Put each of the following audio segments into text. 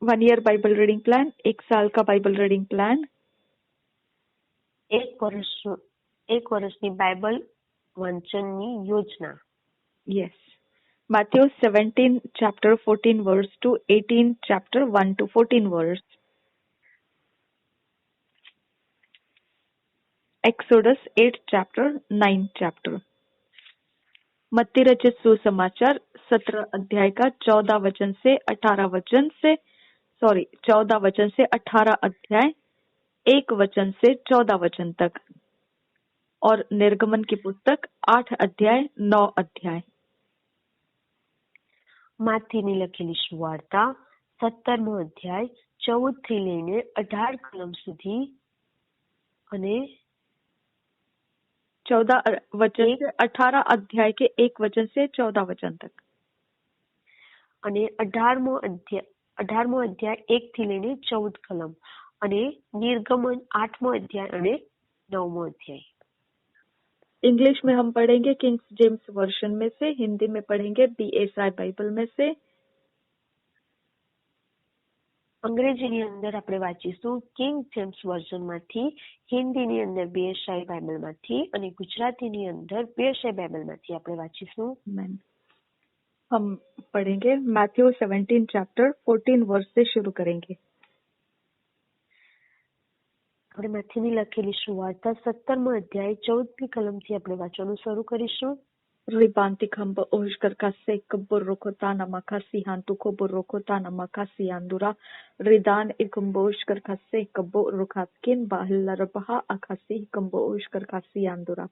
1 year Bible reading plan, 1 साल का Bible reading plan, एक વર્ષની બાઇબલ વાંચનની યોજના. yes. Matthew 17 chapter 14 verse to 18 chapter 1 to 14 verse. Exodus 8 chapter 9 chapter. मत्ती रचित सुसमाचार 17 अध्याय का 14 वचन से 18 वचन से 14 वचन से 18 अध्याय 1 वचन से 14 वचन तक, और निर्गमन की पुस्तक 8 अध्याय 9 अध्याय. માથીની લખેલી સુવાર્તા 17મો અધ્યાય 14 થી લઈને 18 કલમ સુધી અને 14 वचन से 18 अध्याय के 1 वचन से 14 वचन तक, અને 18મો અધ્યાય 1 થી લઈને 14 કલમ, અને નિર્ગમન 8મો અધ્યાય અને 9મો અધ્યાય. इंग्लिश में हम पढ़ेंगे किंग्स जेम्स वर्जन में से, हिंदी में पढ़ेंगे BSI बाइबल में से. અંગ્રેજીની અંદર આપણે વાંચીશું કિંગ જેમ્સ વર્ઝનમાંથી, હિન્દીની અંદર BSI બાઇબલમાંથી અને ગુજરાતીની અંદર BSI બાઇબલમાંથી આપણે વાંચીશું. हम पढ़ेंगे मैथ्यू 17 चैप्टर 14 वर्स से शुरू करेंगे. આપણે માથીની લખેલી સુવાર્તા 17મો અધ્યાય 14મી કલમથી આપણે વાંચવાનું શરૂ કરીશું. Ribanti khamba oshkar kasse kabur rokota namakasi hantuko burokota namakasi andura ridan ikumbo oshkar kasse kabur rokatkin bahlarbaha akasi kumbo oshkar kasi andura.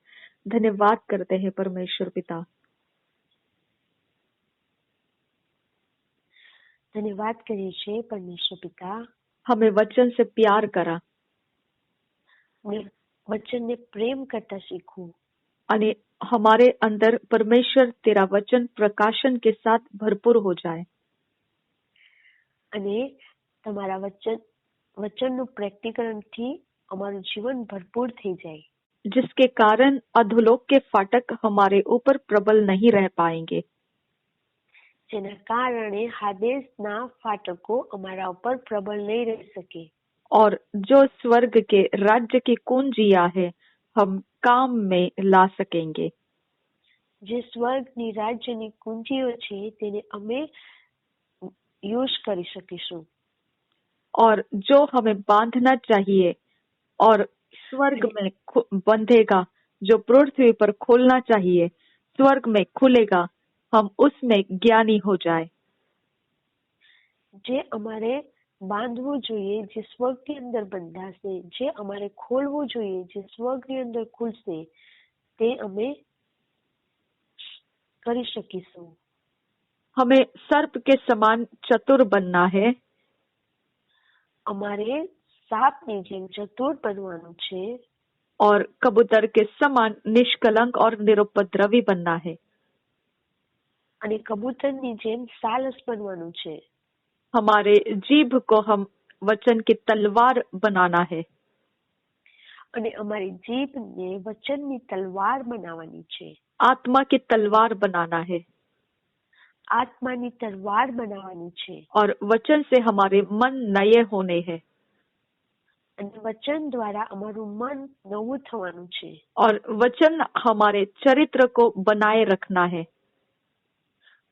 धन्यवाद करते हैं परमेश्वर पिता. ધન્યવાદ કરીએ છીએ પરમેશ્વર પિતા. हमें वचन से प्यार करा, વચનને પ્રેમ કરતા શીખવું, અને हमारे अंदर परमेश्वर तेरा वचन प्रकाशन के साथ भरपूर हो जाए. અને તમારા વચનનું પ્રેક્ટિકલથી અમારું જીવન ભરપૂર થઈ જાય, जिसके कारण अधोलोक के फाटक हमारे ऊपर प्रबल नहीं रह पाएंगे, જેના કારણે હાદેસના ફાટકો અમારા ઉપર પ્રબળ નહીં રહી શકે. और जो स्वर्ग के राज्य की कुंजियां है हम काम में ला सकेंगे. જે સ્વર્ગની રાજ્યની કુંજીઓ છે તેને અમે યુઝ કરી શકીશું. और जो हमें बांधना चाहिए और स्वर्ग में बंधेगा, जो पृथ्वी पर खोलना चाहिए स्वर्ग में खुलेगा, हम उसमें ज्ञानी हो जाए. જે અમારે બાંધવું જોઈએ જે સ્વર્ગની અંદર બંધાશે, જે અમારે ખોલવું જોઈએ જે સ્વર્ગની અંદર ખુલશે, તે અમે કરી શકીશું. हमें सर्प के समान चतुर बनना है, અમારે સાપની જેમ ચતુર બનવાનું છે, और कबूतर के समान निष्कलंक और निरुपद्रवी बनना है. અને કબૂતરની જેમ સાલસ બનવાનું છે. हमारे जीभ को हम वचन की तलवार बनाना है, અને અમારી જીભને વચનની તલવાર બનાવવાની છે. आत्मा की तलवार बनाना है, આત્માની તલવાર બનાવવાની છે. और वचन से हमारे मन नए होने हैं, અને વચન દ્વારા અમારું મન નવું થવાનું છે. और वचन हमारे चरित्र को बनाए रखना है.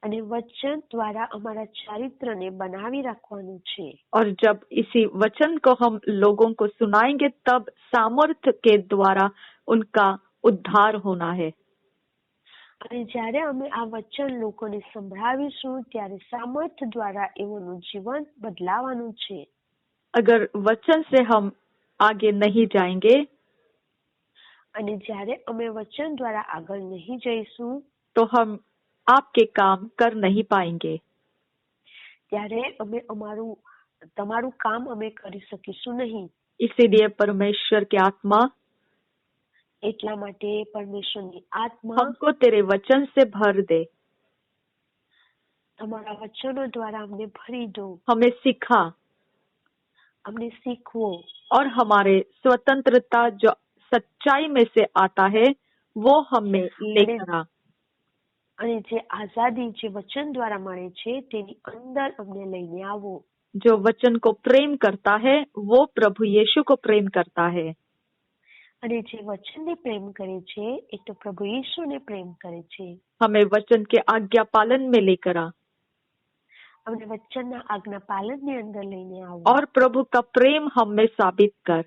અને વચન દ્વારા અમારા ચારિત્રને બનાવી રાખવાનું છે. और जब इसी वचन को हम लोगों को सुनाएंगे तब सामर्थ्य के द्वारा उनका उद्धार होना है. અને જ્યારે અમે આ વચન લોકોને સંભળાવીશું ત્યારે સામર્થ્ય દ્વારા એઓનું જીવન બદલાવાનું છે. अगर वचन से हम आगे नहीं जाएंगे, અને જ્યારે અમે વચન દ્વારા આગળ નહીં જઈશું तो हम आपके काम कर नहीं पाएंगे. ત્યારે અમે તમારું કામ અમે કરી શકીશું નહીં. इसीलिए परमेश्वर की आत्मा એટલા માટે પરમેશ્વરની આત્મા हमको तेरे वचन से भर दे, તમારા વચનો દ્વારા અમને ભરી દો, हमें सिखा, અમને શીખવો, और हमारे स्वतंत्रता जो सच्चाई में से आता है वो हमें लेकर आ. અને જે આઝાદી જે વચન દ્વારા મળે છે તેની અંદર અમને લઈને આવો. जो वचन को प्रेम करता है वो प्रभु यीशु को प्रेम करता है. અને જે વચનને પ્રેમ કરે છે એ તો પ્રભુ ઈશુને પ્રેમ કરે છે. हमें वचन के आज्ञा पालन में लेकर आ અમને વચનના આજ્ઞા પાલનની અંદર લઈને આવો और प्रभु का प्रेम हम में साबित कर.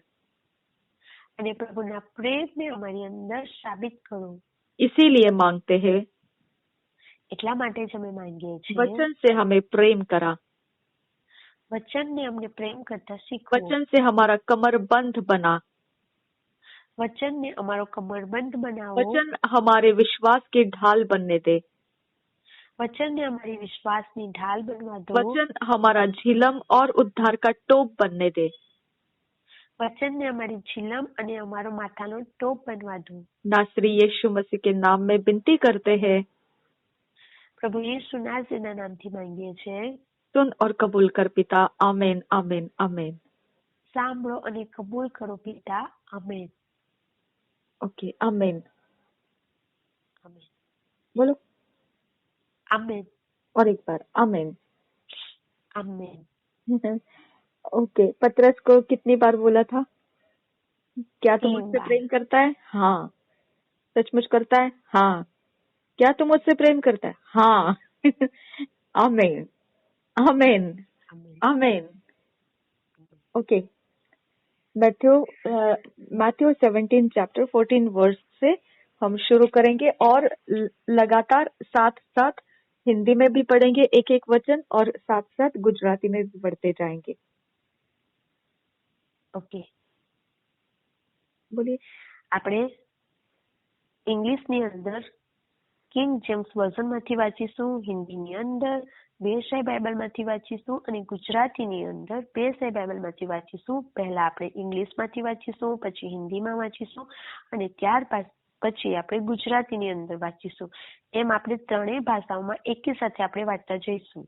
અને પ્રભુના પ્રેમને અમારી અંદર સાબિત કરો. इसीलिए मांगते हैं, એટલા માટે જ અમે માંગીએ છીએ वचन से हमें प्रेम करा. વચનને અમને પ્રેમ કરતા શીખવો. वचन से हमारा कमर बंध बना. વચનને અમારો કમરબંધ બનાવો. वचन हमारे विश्वास की ढाल बनने दे. વચનને અમારી વિશ્વાસની ઢાલ બનવા દો. वचन हमारा झिलम और उद्धार का टोप बनने दे. વચનને અમારી ઝીલમ અને અમારો માથાનો ટોપ બનવા દો. नासरी यीशु मसीह के नाम में विनती करते हैं, પ્રભુ ઈસુ નાઝરેના નામથી માંગીએ છીએ. सुन और कबूल कर पिता. आमीन आमीन आमीन. સાંભળો અને કબૂલ કરો પિતા. આમેન. ओके आमीन. આમેન. बोलो આમેન. और एक बार आमीन. આમેન. ओके. पतरस को कितनी बार बोला था? क्या तुम 3 मुझसे बार. प्रेम करता है? हाँ. सचमुच करता है? हाँ. क्या तुम मुझसे प्रेम करता है? हाँ. आमीन आमीन આમેન. आमीन. ओके. मैथ्यू 17 चैप्टर 14 वर्स से हम शुरू करेंगे और लगातार साथ साथ हिंदी में भी पढ़ेंगे एक एक वचन और साथ साथ गुजराती में भी पढ़ते जाएंगे. ઓકે. बोलिए. આપણે ઇંગ્લિશની અંદર કિંગ જેમ્સ વર્ઝનમાંથી વાંચીશું, હિન્દીની અંદર બેસાઈ બાઇબલમાંથી વાંચીશું અને ગુજરાતીની અંદર બેસાઈ બાઇબલમાંથી વાંચીશું. પહેલા આપણે ઇંગ્લિશમાંથી વાંચીશું, પછી હિન્દીમાં વાંચીશું અને ત્યાર પછી આપણે ગુજરાતીની અંદર વાંચીશું. એમ આપણે ત્રણેય ભાષાઓમાં એકી સાથે આપણે વાંચતા જઈશું.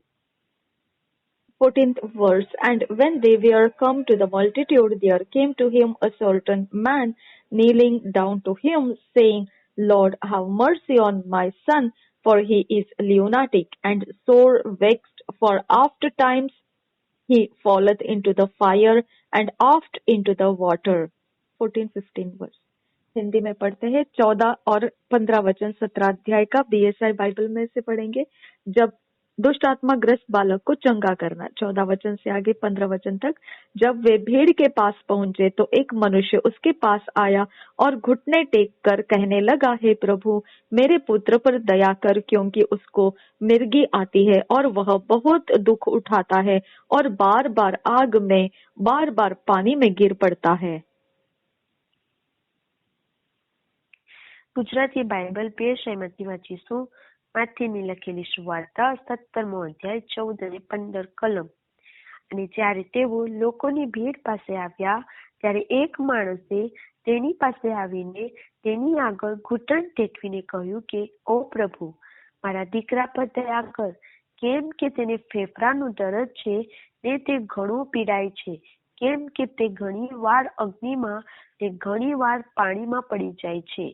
14th verse. And when they were come to the multitude, there came to him a certain man kneeling down to him, saying, Lord, have mercy on my son, for he is lunatic and sore vexed, for oft times he falleth into the fire and oft into the water. 14-15 verse. Hindi में पढ़ते हैं. 14 और 15 वचन 17 अध्याय का BSI Bible में से पढ़ेंगे. जब दुष्ट आत्मा ग्रस्त बालक को चंगा करना. 14 वचन से आगे 15 वचन तक. जब वे भीड़ के पास पहुंचे तो एक मनुष्य उसके पास आया और घुटने टेक कर कहने लगा, हे प्रभु, मेरे पुत्र पर दया कर, क्योंकि उसको मिर्गी आती है और वह बहुत दुख उठाता है और बार बार आग में बार बार पानी में गिर पड़ता है. ગુજરાતી બાઇબલ બેસાઈમાંથી વાંચીશું. માથેની લખેલી સુવાર્તા 17મો અધ્યાય 14 અને 15 કલમ. અને જ્યારે તેઓ લોકોની ભીડ પાસે આવ્યા ત્યારે એક માણસે તેની પાસે આવીને તેની આગળ ઘૂંટણ ટેકવીને કહ્યું કે, ઓ પ્રભુ, મારા દીકરા પર દયા કર, કેમ કે તેને ફેફડાનું દર્દ છે ને તે ઘણું પીડાય છે, કેમ કે તે ઘણી વાર અગ્નિમાં ને ઘણી વાર પાણીમાં પડી જાય છે.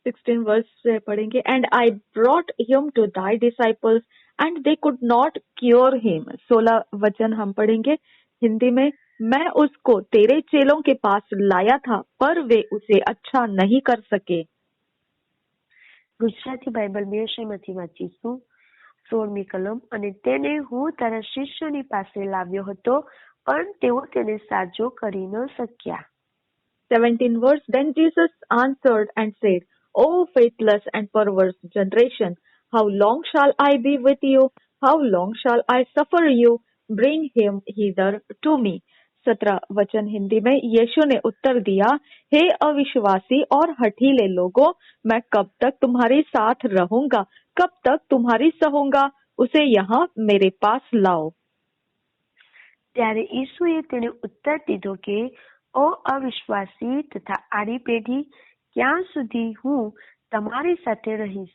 16 वर्ष से पढ़ेंगे. And I brought him to thy disciples and they could not cure him. 16 वचन हम पढ़ेंगे हिंदी में. मैं उसको तेरे चेलों के पास लाया था पर वे उसे अच्छा नहीं कर सके. ગુજરાતી બાઇબલ બેસાઈમાંથી વાંચીશું. 16મી કલમ. અને તેને હું તારા શિષ્યોની પાસે લાવ્યો હતો પણ તેઓ તેને સાજો કરી ન શક્યા. 17 verse. Then Jesus answered and said, O faithless and perverse generation, how long shall I be with you? How long shall I suffer you? Bring him hither to me. 17 वचन हिंदी में. यीशु ने उत्तर दिया, हे अविश्वासी और हठीले लोगों, मैं कब तक तुम्हारे साथ रहूंगा, कब तक तुम्हारी सहूंगा? उसे यहाँ मेरे पास लाओ. ત્યારે ઈસુએ તેને ઉત્તર દીધો કે, ઓ અવિશ્વાસી તથા આડી પેઢી, ક્યાં સુધી હું તમારી સાથે રહીશ,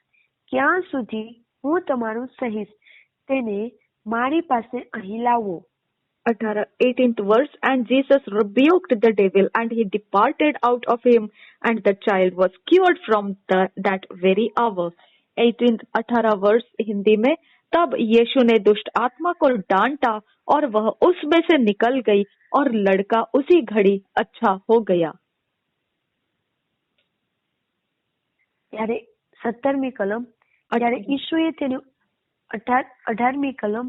ક્યાં સુધી હું તમારું સહીશ? તેને મારી પાસે અહીં લાવો. 18th verse. And Jesus rebuked the devil and he departed out of him and the child was cured from that very hour. 18 वर्ष हिंदी में. तब यीशु ने दुष्ट आत्मा को डांटा और वह उसमें से निकल गई और लड़का उसी घड़ी अच्छा हो गया। ત્યારે 17મી કલમ ત્યારે ઈસુએ તેનું 18મી કલમ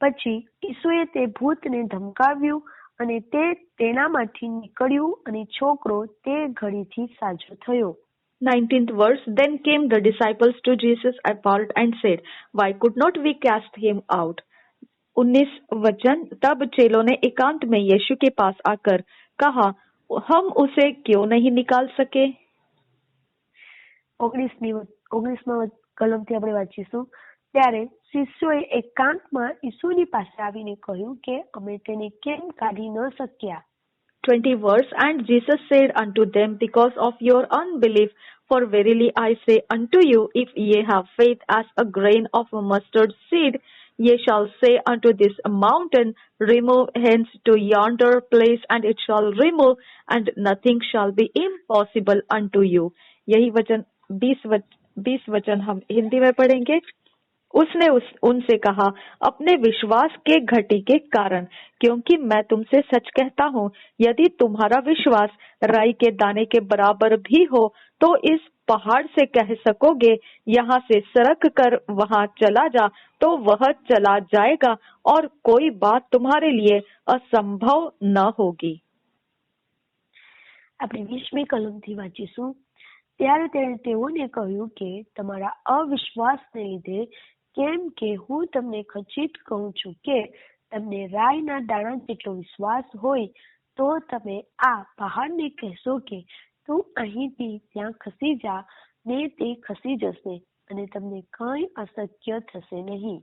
પછી ઈસુએ તે ભૂતને ધમકાવ્યું અને તે તેનામાંથી નીકળ્યું અને છોકરો તે ઘડીથી સાજો થયો. 19th verse. Then came the disciples to Jesus apart and said, Why could not we cast him out? 19 वचन. तब चेलों ने एकांत में यीशु के पास आकर कहा, हम उसे क्यों नहीं निकाल सके? 19મા કલમથી આપણે વાંચીશું. ત્યારે શિષ્યોએ એકાંતમાં ઈસુની પાસે આવીને કહ્યું કે અમે તેને કેમ કાઢી ન શક્યા. 20 verse. And Jesus said unto them, Because of your unbelief, for verily I say unto you, if ye have faith as a grain of mustard seed, ye shall say unto this mountain, Remove hence to yonder place, and it shall remove, and nothing shall be impossible unto you. यही वचन 20 वचन हम हिंदी में पढ़ेंगे. उसने उनसे कहा, अपने विश्वास के घटे के कारण, क्योंकि मैं तुमसे सच कहता हूँ, यदि तुम्हारा विश्वास राई के दाने के बराबर भी हो, तो इस पहाड़ से कह सकोगे, यहाँ से सरक कर वहाँ चला जा, तो वह चला जाएगा, और कोई बात तुम्हारे लिए असंभव न होगी. આપણે 20મી કલમથી વાંચીશું. ત્યારે તેણે તેઓને કહ્યું કે તમારા અવિશ્વાસને લીધે, કેમ કે હું તમને ખચિત કહું છું કે તમને રાઈના દાણા જેટલો વિશ્વાસ હોય તો તમે આ પહાડને કહેશો કે તું અહીંથી ત્યાં ખસી જા, ને તે ખસી જશે, અને તમને કંઈ અશક્ય થશે નહીં.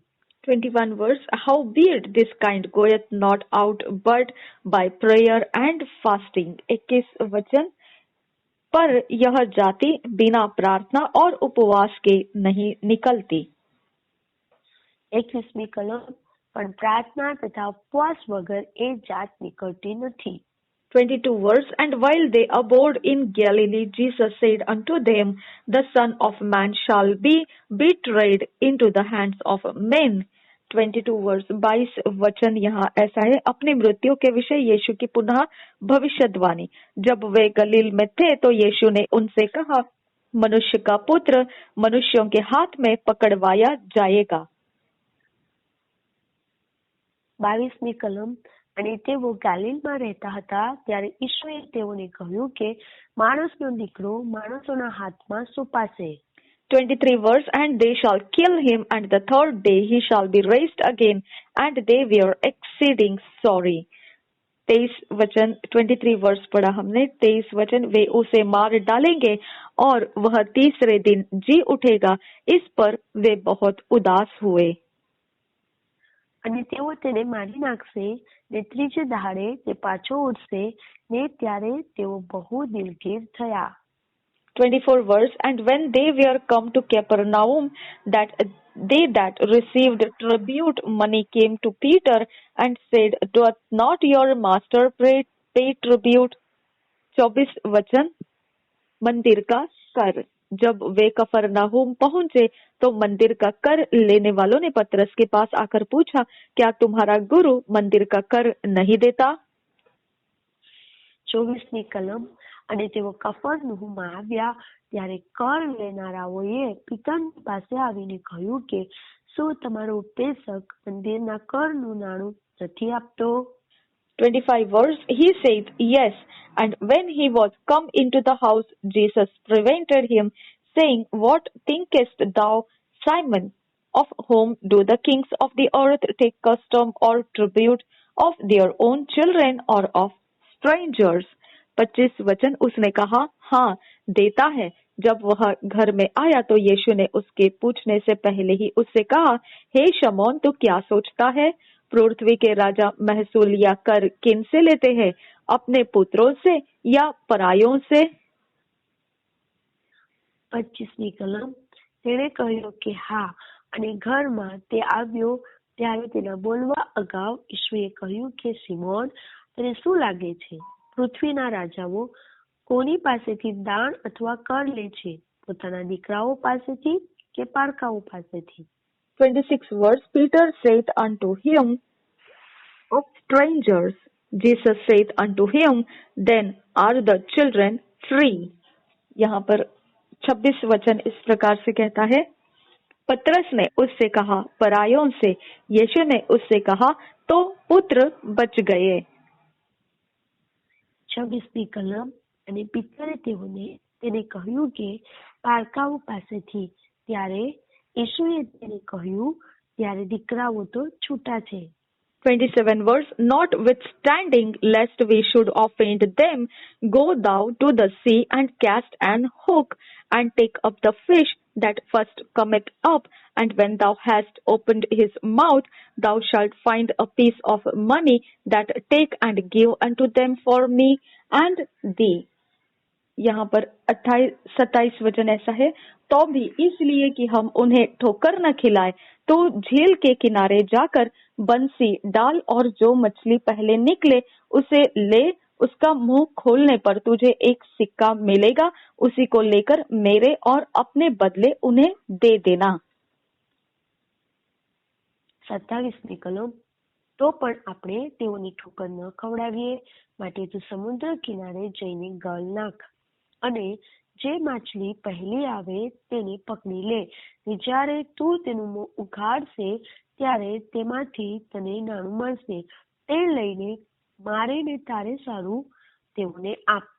21 verse. Howbeit this kind goeth not out but by prayer and fasting. 21 वचन. पर यह जाति बिना प्रार्थना और उपवास के नहीं निकलती. 21મી કલમ. પણ પ્રાર્થના તથા ઉપવાસ વગર એ જાત નીકળતી નથી. 22 verse. And while they abode in Galilee, Jesus said unto them, The Son of Man shall be betrayed into the hands of men. 22 verse. 22 वचन यहाँ ऐसा है, अपनी मृत्यु के विषय यीशु की पुनः भविष्यवाणी. जब वे गलील में थे तो यीशु ने उनसे कहा, मनुष्य का पुत्र मनुष्यों के हाथ में पकड़वाया जाएगा. 22મી કલમ. અને તેઓ ગાલિલમાં રહેતા હતા ત્યારે ઈસુએ તેઓને કહ્યું કે માણસનો દીકરો માણસોના હાથમાં સોંપાશે. 23 verse. And they shall kill him, and the third day he shall be raised again. And they were exceeding sorry. 23 वचन. 23 वर्ष पढ़ा हमने. 23 वचन. वे उसे मार डालेंगे और वह तीसरे दिन जी उठेगा. इस पर वे बहुत उदास हुए. અને તેઓ તેને મારી નાખશે, ને ત્રીજે દહાડે તે પાછો ઉઠશે, ને ત્યારે તેઓ બહુ દિલગીર થયા. 24 verse. And when they were come to Capernaum, that they that received tribute money came to Peter and said, Doth not your master pay tribute? 24 वचन. मंदिर का कर. जब वे कफरनाहूम पहुंचे तो मंदिर का कर लेने वालों ने पतरस के पास आकर पूछा, क्या तुम्हारा गुरु मंदिर का कर नहीं देता? 24મી કલમ. અને તેઓ કફરનહૂમમાં આવ્યા ત્યારે કર લેનારાઓએ પિતાની પાસે આવીને કહ્યું કે શું તમારો ઉપદેશક મંદિરના કરનું નાણું નથી આપતો? 25 verse. He said, Yes. And when he was come into the house, Jesus prevented him, saying, What thinkest thou, Simon, of whom do the kings of the earth take custom or tribute, of their own children or of strangers? 25 वचन. उसने कहा, हाँ, देता है. जब वह घर में आया तो यीशु ने उसके पूछने से पहले ही उससे कहा, हे शमौन, तू क्या सोचता है? पृथ्वी के राजा महसूल या कर किन से लेते हैं, अपने पुत्रों से या परायों से? 25મી કલમ. તેણે કહ્યું કે હા, અને ઘરમાં તે આવ્યો ત્યારે તેના બોલવા અગાઉ ઈસુએ કહ્યું કે સિમોન, તને શું લાગે છે? પૃથ્વીના રાજાઓ કોની પાસેથી દાણ અથવા કર લે છે? પોતાના દીકરાઓ પાસેથી કે પારકાઓ પાસેથી? 26 verse, Peter saith unto him, of strangers Jesus saith unto him, then are the children free. यहाँ पर 26 वचन इस प्रकार से कहता है, पतरस ने उससे कहा परायों से, यीशु ने उससे कहा तो पुत्र बच गए. 26મી કલમ. અને પિતરે તેને કહ્યું કે પારકાઓ પાસેથી. ત્યારે યીશુએ તેને કહ્યું, ત્યારે દીકરાઓ તો છૂટા છે. 27 verse, notwithstanding, lest we should offend them, go thou to the sea and cast an hook, and take up the fish that first cometh up, and when thou hast opened his mouth, thou shalt find a piece of money, that take and give unto them for me and thee. यहाँ पर 28-27 वचन ऐसा है, तो भी इसलिए कि हम उन्हें ठोकर न खिलाए, तो झील के किनारे जाकर बंसी डाल, और जो मछली पहले निकले उसे ले, उसका मुंह खोलने पर तुझे एक सिक्का मिलेगा, उसी को लेकर मेरे और अपने बदले उन्हें दे देना. 27મી કલમ. તો પણ આપણે તેઓની ઠોકર ન ખવડાવીએ, માટે તું સમુદ્ર કિનારે જઈને ગળ નાખ, અને જે માછલી પહેલી આવે તેને પકડી લે, ને જ્યારે તું તેનું મોં ઉઘાડશે ત્યારે તેમાંથી તને નાણું મળશે, તે લઈને મારે ને તારે સારું તેઓને આપ.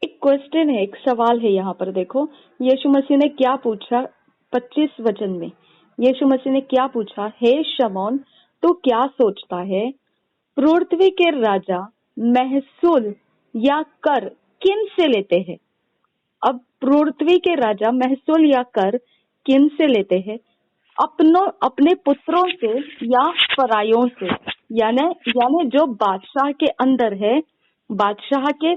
एक क्वेश्चन है, एक सवाल है यहाँ पर. देखो यीशु मसीह ने क्या पूछा. 25 वचन में यीशु मसीह ने क्या पूछा, हे शमौन तू क्या सोचता है, पृथ्वी के राजा महसूल या कर किन से लेते हैं. अब पृथ्वी के राजा महसूल या कर किन से लेते हैं, अपने पुत्रों से या परायों से, यानी जो बादशाह के अंदर है, बादशाह के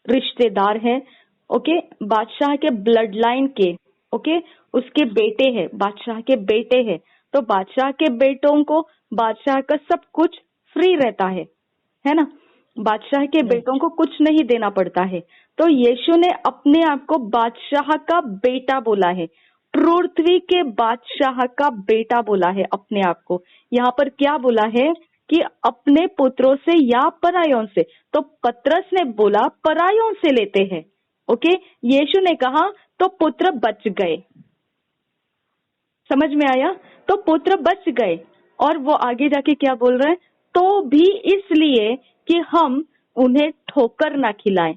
रिश्तेदार है, ओके, बादशाह के ब्लड लाइन के, ओके, उसके बेटे हैं, बादशाह के बेटे हैं, तो बादशाह के बेटों को बादशाह का सब कुछ फ्री रहता है ना, बादशाह के बेटों को कुछ नहीं देना पड़ता है. तो यीशु ने अपने आप को बादशाह का बेटा बोला है, पृथ्वी के बादशाह का बेटा बोला है अपने आप को. यहाँ पर क्या बोला है कि अपने पुत्रों से या परायों से, तो पतरस ने बोला परायों से लेते हैं, ओके, यीशु ने कहा तो पुत्र बच गए. समझ में आया, तो पुत्र बच गए. और वो आगे जाके क्या बोल रहे हैं, तो भी इसलिए कि हम उन्हें ठोकर ना खिलाएं.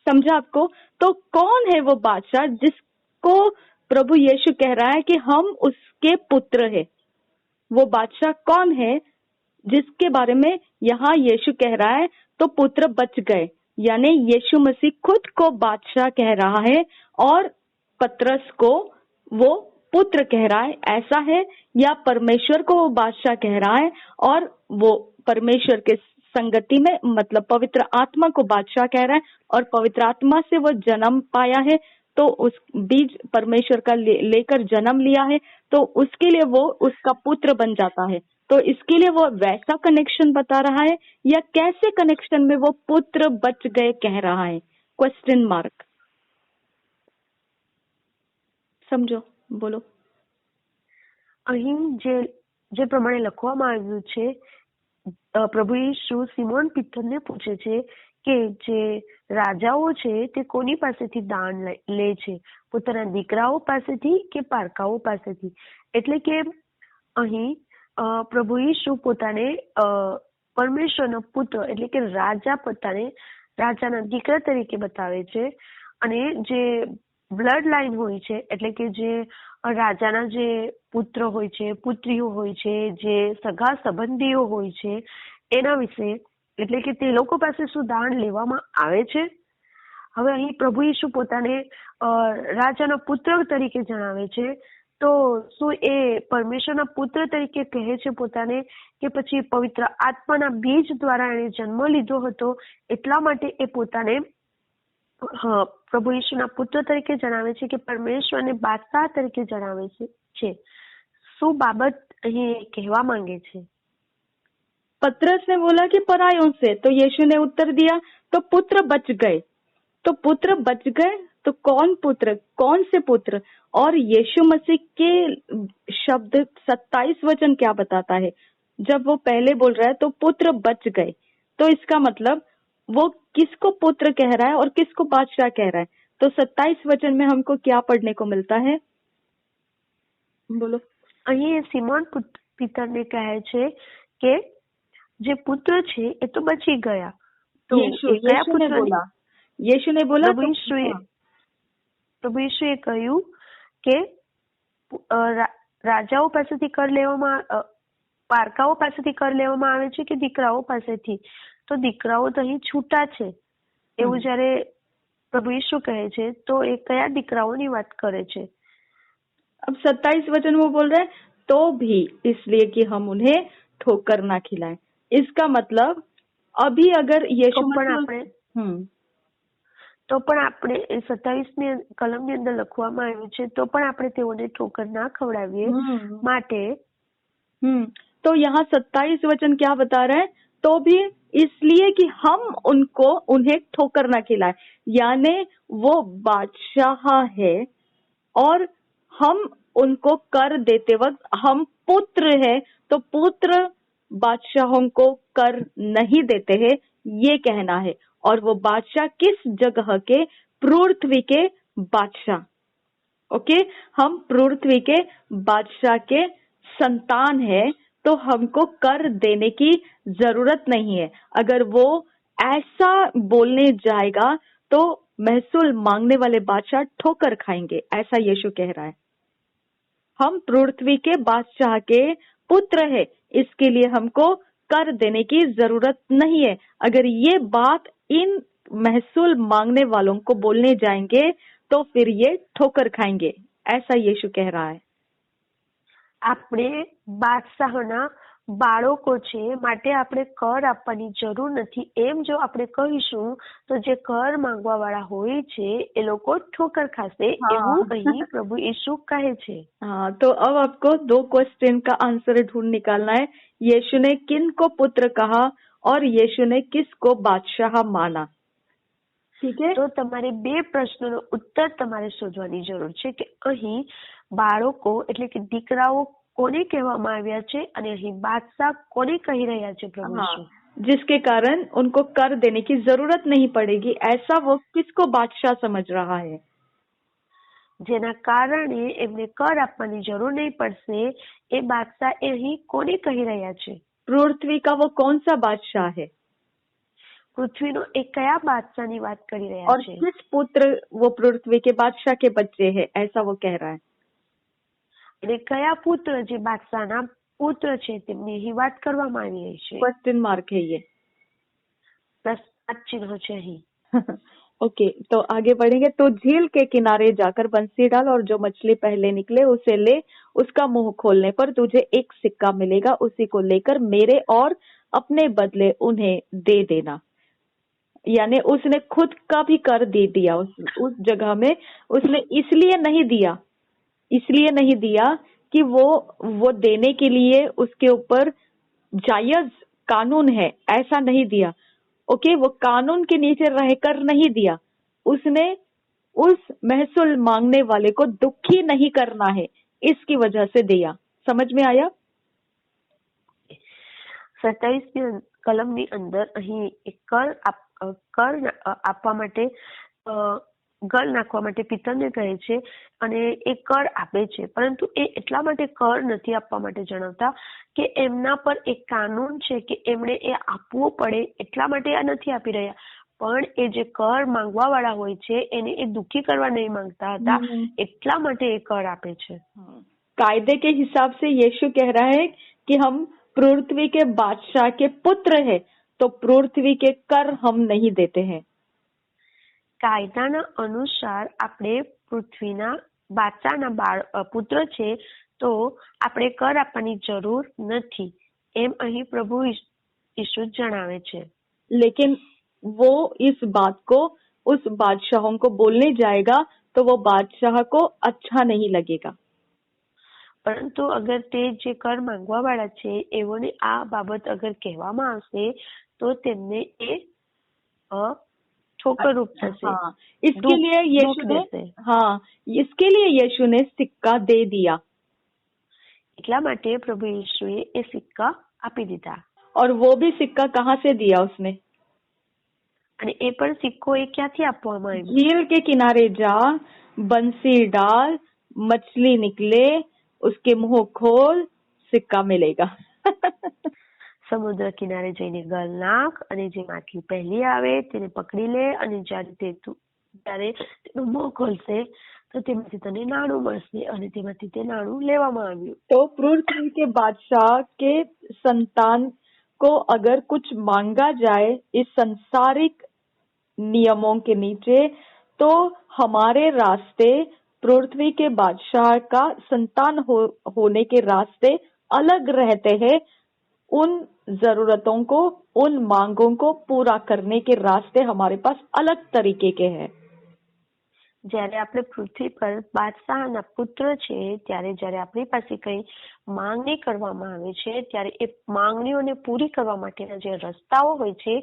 समझा आपको. तो कौन है वो बादशाह जिसको प्रभु यीशु कह रहा है कि हम उसके पुत्र हैं. वो बादशाह कौन है जिसके बारे में यहाँ यीशु कह रहा है तो पुत्र बच गए, यानी यीशु मसीह खुद को बादशाह कह रहा है और पतरस को वो पुत्र कह रहा है. ऐसा है, या परमेश्वर को वो बादशाह कह रहा है और वो परमेश्वर के संगति में, मतलब पवित्र आत्मा को बादशाह कह रहा है, और पवित्र आत्मा से वो जन्म पाया है, तो उस बीज परमेश्वर का लेकर जन्म लिया है, तो उसके लिए वो उसका पुत्र बन जाता है. तो इसके लिए वो वैसा कनेक्शन बता रहा है, या कैसे कनेक्शन में वो पुत्र बच गए कह रहा है, क्वेश्चन मार्क. समझो, बोलो. અહીં જે પ્રમાણે લખવામાં આવ્યું છે, પ્રભુ ઈસુ સિમોન પીતરને પૂછે છે કે જે રાજાઓ છે તે કોની પાસેથી દાન લે છે, પોતાના દીકરાઓ પાસેથી કે પારકાઓ પાસેથી. એટલે કે અહીં પ્રભુ ઈસુ પોતાને પરમેશ્વરનો પુત્ર એટલે કે રાજા પોતાને રાજાના દીકરા તરીકે બતાવે છે. અને જે બ્લડ લાઈન હોય છે એટલે કે જે રાજાના જે પુત્ર હોય છે, પુત્રીઓ હોય છે, જે સગા સંબંધીઓ હોય છે, એના વિશે એટલે કે તે લોકો પાસે શું દાન લેવામાં આવે છે. હવે અહીં પ્રભુ ઈસુ પોતાને રાજાના પુત્ર તરીકે જણાવે છે, તો શું એ પરમેશ્વરના પુત્ર તરીકે કહે છે પોતાને, કે પછી પવિત્ર આત્માના બીજ દ્વારા એણે જન્મ લીધો હતો એટલા માટે એ પોતાને પ્રભુ ઈસુના પુત્ર તરીકે જણાવે છે કે પરમેશ્વરને બાદશાહ તરીકે જણાવે છે. શું બાબત અહીં કહેવા માંગે છે? पतरस ने बोला कि परायों से, तो यीशु ने उत्तर दिया तो पुत्र बच गए. तो पुत्र बच गए तो कौन से पुत्र, और यीशु मसीह के शब्द 27 वचन क्या बताता है? जब वो पहले बोल रहा है तो पुत्र बच गए, तो इसका मतलब वो किसको पुत्र कह रहा है और किसको बादशाह कह रहा है? तो 27 वचन में हमको क्या पढ़ने को मिलता है? बोलो। અહીં સિમોન પિતરને કહે છે કે જે પુત્ર છે એ તો બચી ગયા. તો એ કયા પુત્રને? यीशु ने बोला પ્રભુ ઈશુએ કહ્યું કે રાજાઓ પાસેથી કર લેવામાં, પારકાઓ પાસેથી કર લેવામાં આવે છે કે દીકરાઓ પાસેથી? તો દીકરાઓ તો અહીં છૂટા છે એવું જ્યારે પ્રભુ ઈશુ કહે છે તો એ કયા દીકરાઓની વાત કરે છે? अब 27 वचन वो बोल रहे हैं तो भी इसलिए कि हम उन्हें ठोकर ना खिलाएं. इसका मतलब अभी अगर यीशु તો પણ આપણે 27મી કલમની અંદર લખવામાં આવ્યું છે તો પણ આપણે તેઓને ઠોકર ના ખવડાવીએ માટે. तो यहाँ 27 वचन क्या बता रहे हैं? तो भी इसलिए कि हम उन्हें ठोकर ना खिलाए, यानी वो बादशाह है और हम उनको कर देते वक्त हम पुत्र है, तो पुत्र बादशाहों को कर नहीं देते हैं, ये कहना है. और वो बादशाह किस जगह के? पृथ्वी के बादशाह. ओके, हम पृथ्वी के बादशाह के संतान है, तो हमको कर देने की जरूरत नहीं है. अगर वो ऐसा बोलने जाएगा तो महसूल मांगने वाले बादशाह ठोकर खाएंगे, ऐसा यीशु कह रहा है. हम पृथ्वी के बादशाह के पुत्र है, इसके लिए हमको कर देने की जरूरत नहीं है. अगर ये बात इन महसूल मांगने वालों को बोलने जाएंगे तो फिर ये ठोकर खाएंगे, ऐसा यीशु कह रहा है. આપણે બાદશાહના બાળકો છે માટે આપણે કર આપવાની જરૂર નથી એમ જો આપણે કહીશું તો જે કર માંગવા વાળા હોય છે એ લોકો ઠોકર ખાશે એવું અહીં પ્રભુ ઈસુ કહે છે. हाँ, तो अब आपको 2 क्वेश्चन का आंसर ढूंढ निकालना है. यीशु ने किन को पुत्र कहा और यीशु ने किसको बादशाह माना? ठीक है, तो તમારે 2 પ્રશ્નોનો ઉત્તર તમારે શોધવાની જરૂર છે કે અહીં બાળકો એટલે કે દીકરાઓ કોને કહેવામાં આવ્યા છે અને અહીં બાદશાહ કોને કહી રહ્યા છે પ્રભુ ઈસુ? जिसके कारण उनको कर देने की जरूरत नहीं पड़ेगी, ऐसा वो किसको बादशाह समझ रहा है? જેના કારણે એમને કર આપવાની જરૂર નહીં પડશે એ બાદશાહ અહીં કોને કહી રહ્યા છે? पृथ्वी का वो कौन सा बादशाह है? પૃથ્વીનો એ કયા બાદશાહની વાત કરી રહ્યા और છે? किस पुत्र वो पृथ्वी के बादशाह के बच्चे हैं, ऐसा वो कह रहा है. અને કયા પુત્ર જે બાદશાહના પુત્ર છે તેમની અહીં વાત કરવામાં આવી રહી છે. क्वेश्चन मार्क है ये. પ્રશ્ન ચિહ્ન છે અહીં. ओके, तो आगे बढ़ेंगे. तो झील के किनारे जाकर बंसी डाल और जो मछली पहले निकले उसे ले, उसका मुंह खोलने पर तुझे एक सिक्का मिलेगा, उसी को लेकर मेरे और अपने बदले उन्हें दे देना. यानी उसने खुद का भी कर दे दिया उस जगह में. उसने इसलिए नहीं दिया कि वो देने के लिए उसके ऊपर जायज कानून है, ऐसा नहीं दिया. ओके, वो कानून के नीचे रहकर नहीं दिया. उसने उस महसूल मांगने वाले को दुखी नहीं करना है, इसकी वजह से दिया. समझ में आया? 27મી કલમની અંદર અહીં એક કર આપવા માટે ગળ નાખવા માટે પિતરને કહે છે અને એ કર આપે છે, પરંતુ એ એટલા માટે કર નથી આપવા માટે જણાવતા કે એમના પર એક કાનૂન છે કે એમણે એ આપવું પડે એટલા માટે આ નથી આપી રહ્યા, પણ એ જે કર માંગવા વાળા હોય છે એને એ દુઃખી કરવા નહીં માંગતા હતા એટલા માટે એ કર આપે છે. कायदे के हिसाब से यीशु कह रहा है कि हम पृथ्वी के बादशाह के पुत्र हैं, तो पृथ्वी के कर हम नहीं देते हैं. કાયદાના અનુસાર આપણે પૃથ્વીના બાદશાહના પુત્ર છે તો આપણે કર આપવાની જરૂર નથી એમ અહીં પ્રભુ ઈસુ જણાવે છે. लेकिन वो इस बात को उस बादशाहों को बोलने जाएगा तो वो बादशाह को अच्छा नहीं लगेगा. પરંતુ અગર તે જે કર માંગવા વાળા છે એઓને આ બાબત અગર કહેવામાં આવશે તો તેમને એ ठोकर रूप થશે, हाँ, इसके लिए यीशु ने, દેશે. हाँ, इसके लिए यीशु ने सिक्का दे दिया. એટલા માટે પ્રભુ ઈસુએ એ સિક્કા આપી દીધા. और वो भी सिक्का कहाँ से दिया उसने? અને એ પણ સિક્કો એ ક્યાંથી આપવામાં આવ્યો? झील के किनारे जा, बंसी डाल, मछली निकले, उसके मुंह खोल, सिक्का मिलेगा. સમુદ્ર કિનારે જઈને ગલ નાખ અને જે માછલી પહેલી આવે તેને પકડી લે અને જ્યારે તેનું મોં ખોલશે તો તેમાંથી તને નાણું મળશે અને તેમાંથી તે નાણું લેવામાં આવ્યું. तो पृथ्वी के बादशाह के संतान को अगर कुछ मांगा जाए इस संसारिक नियमों के नीचे, तो हमारे रास्ते पृथ्वी के बादशाह का संतान होने के रास्ते अलग रहते हैं. उन जरूरतों को, उन मांगों को पूरा करने के रास्ते हमारे पास अलग तरीके के हैं. જ્યારે આપણે પૃથ્વી પર બાદશાહના પુત્ર છે ત્યારે જ્યારે આપણી પાસે કઈ માંગણી કરવામાં આવે છે ત્યારે એ માંગણીઓને પૂરી કરવા માટેના જે રસ્તાઓ હોય છે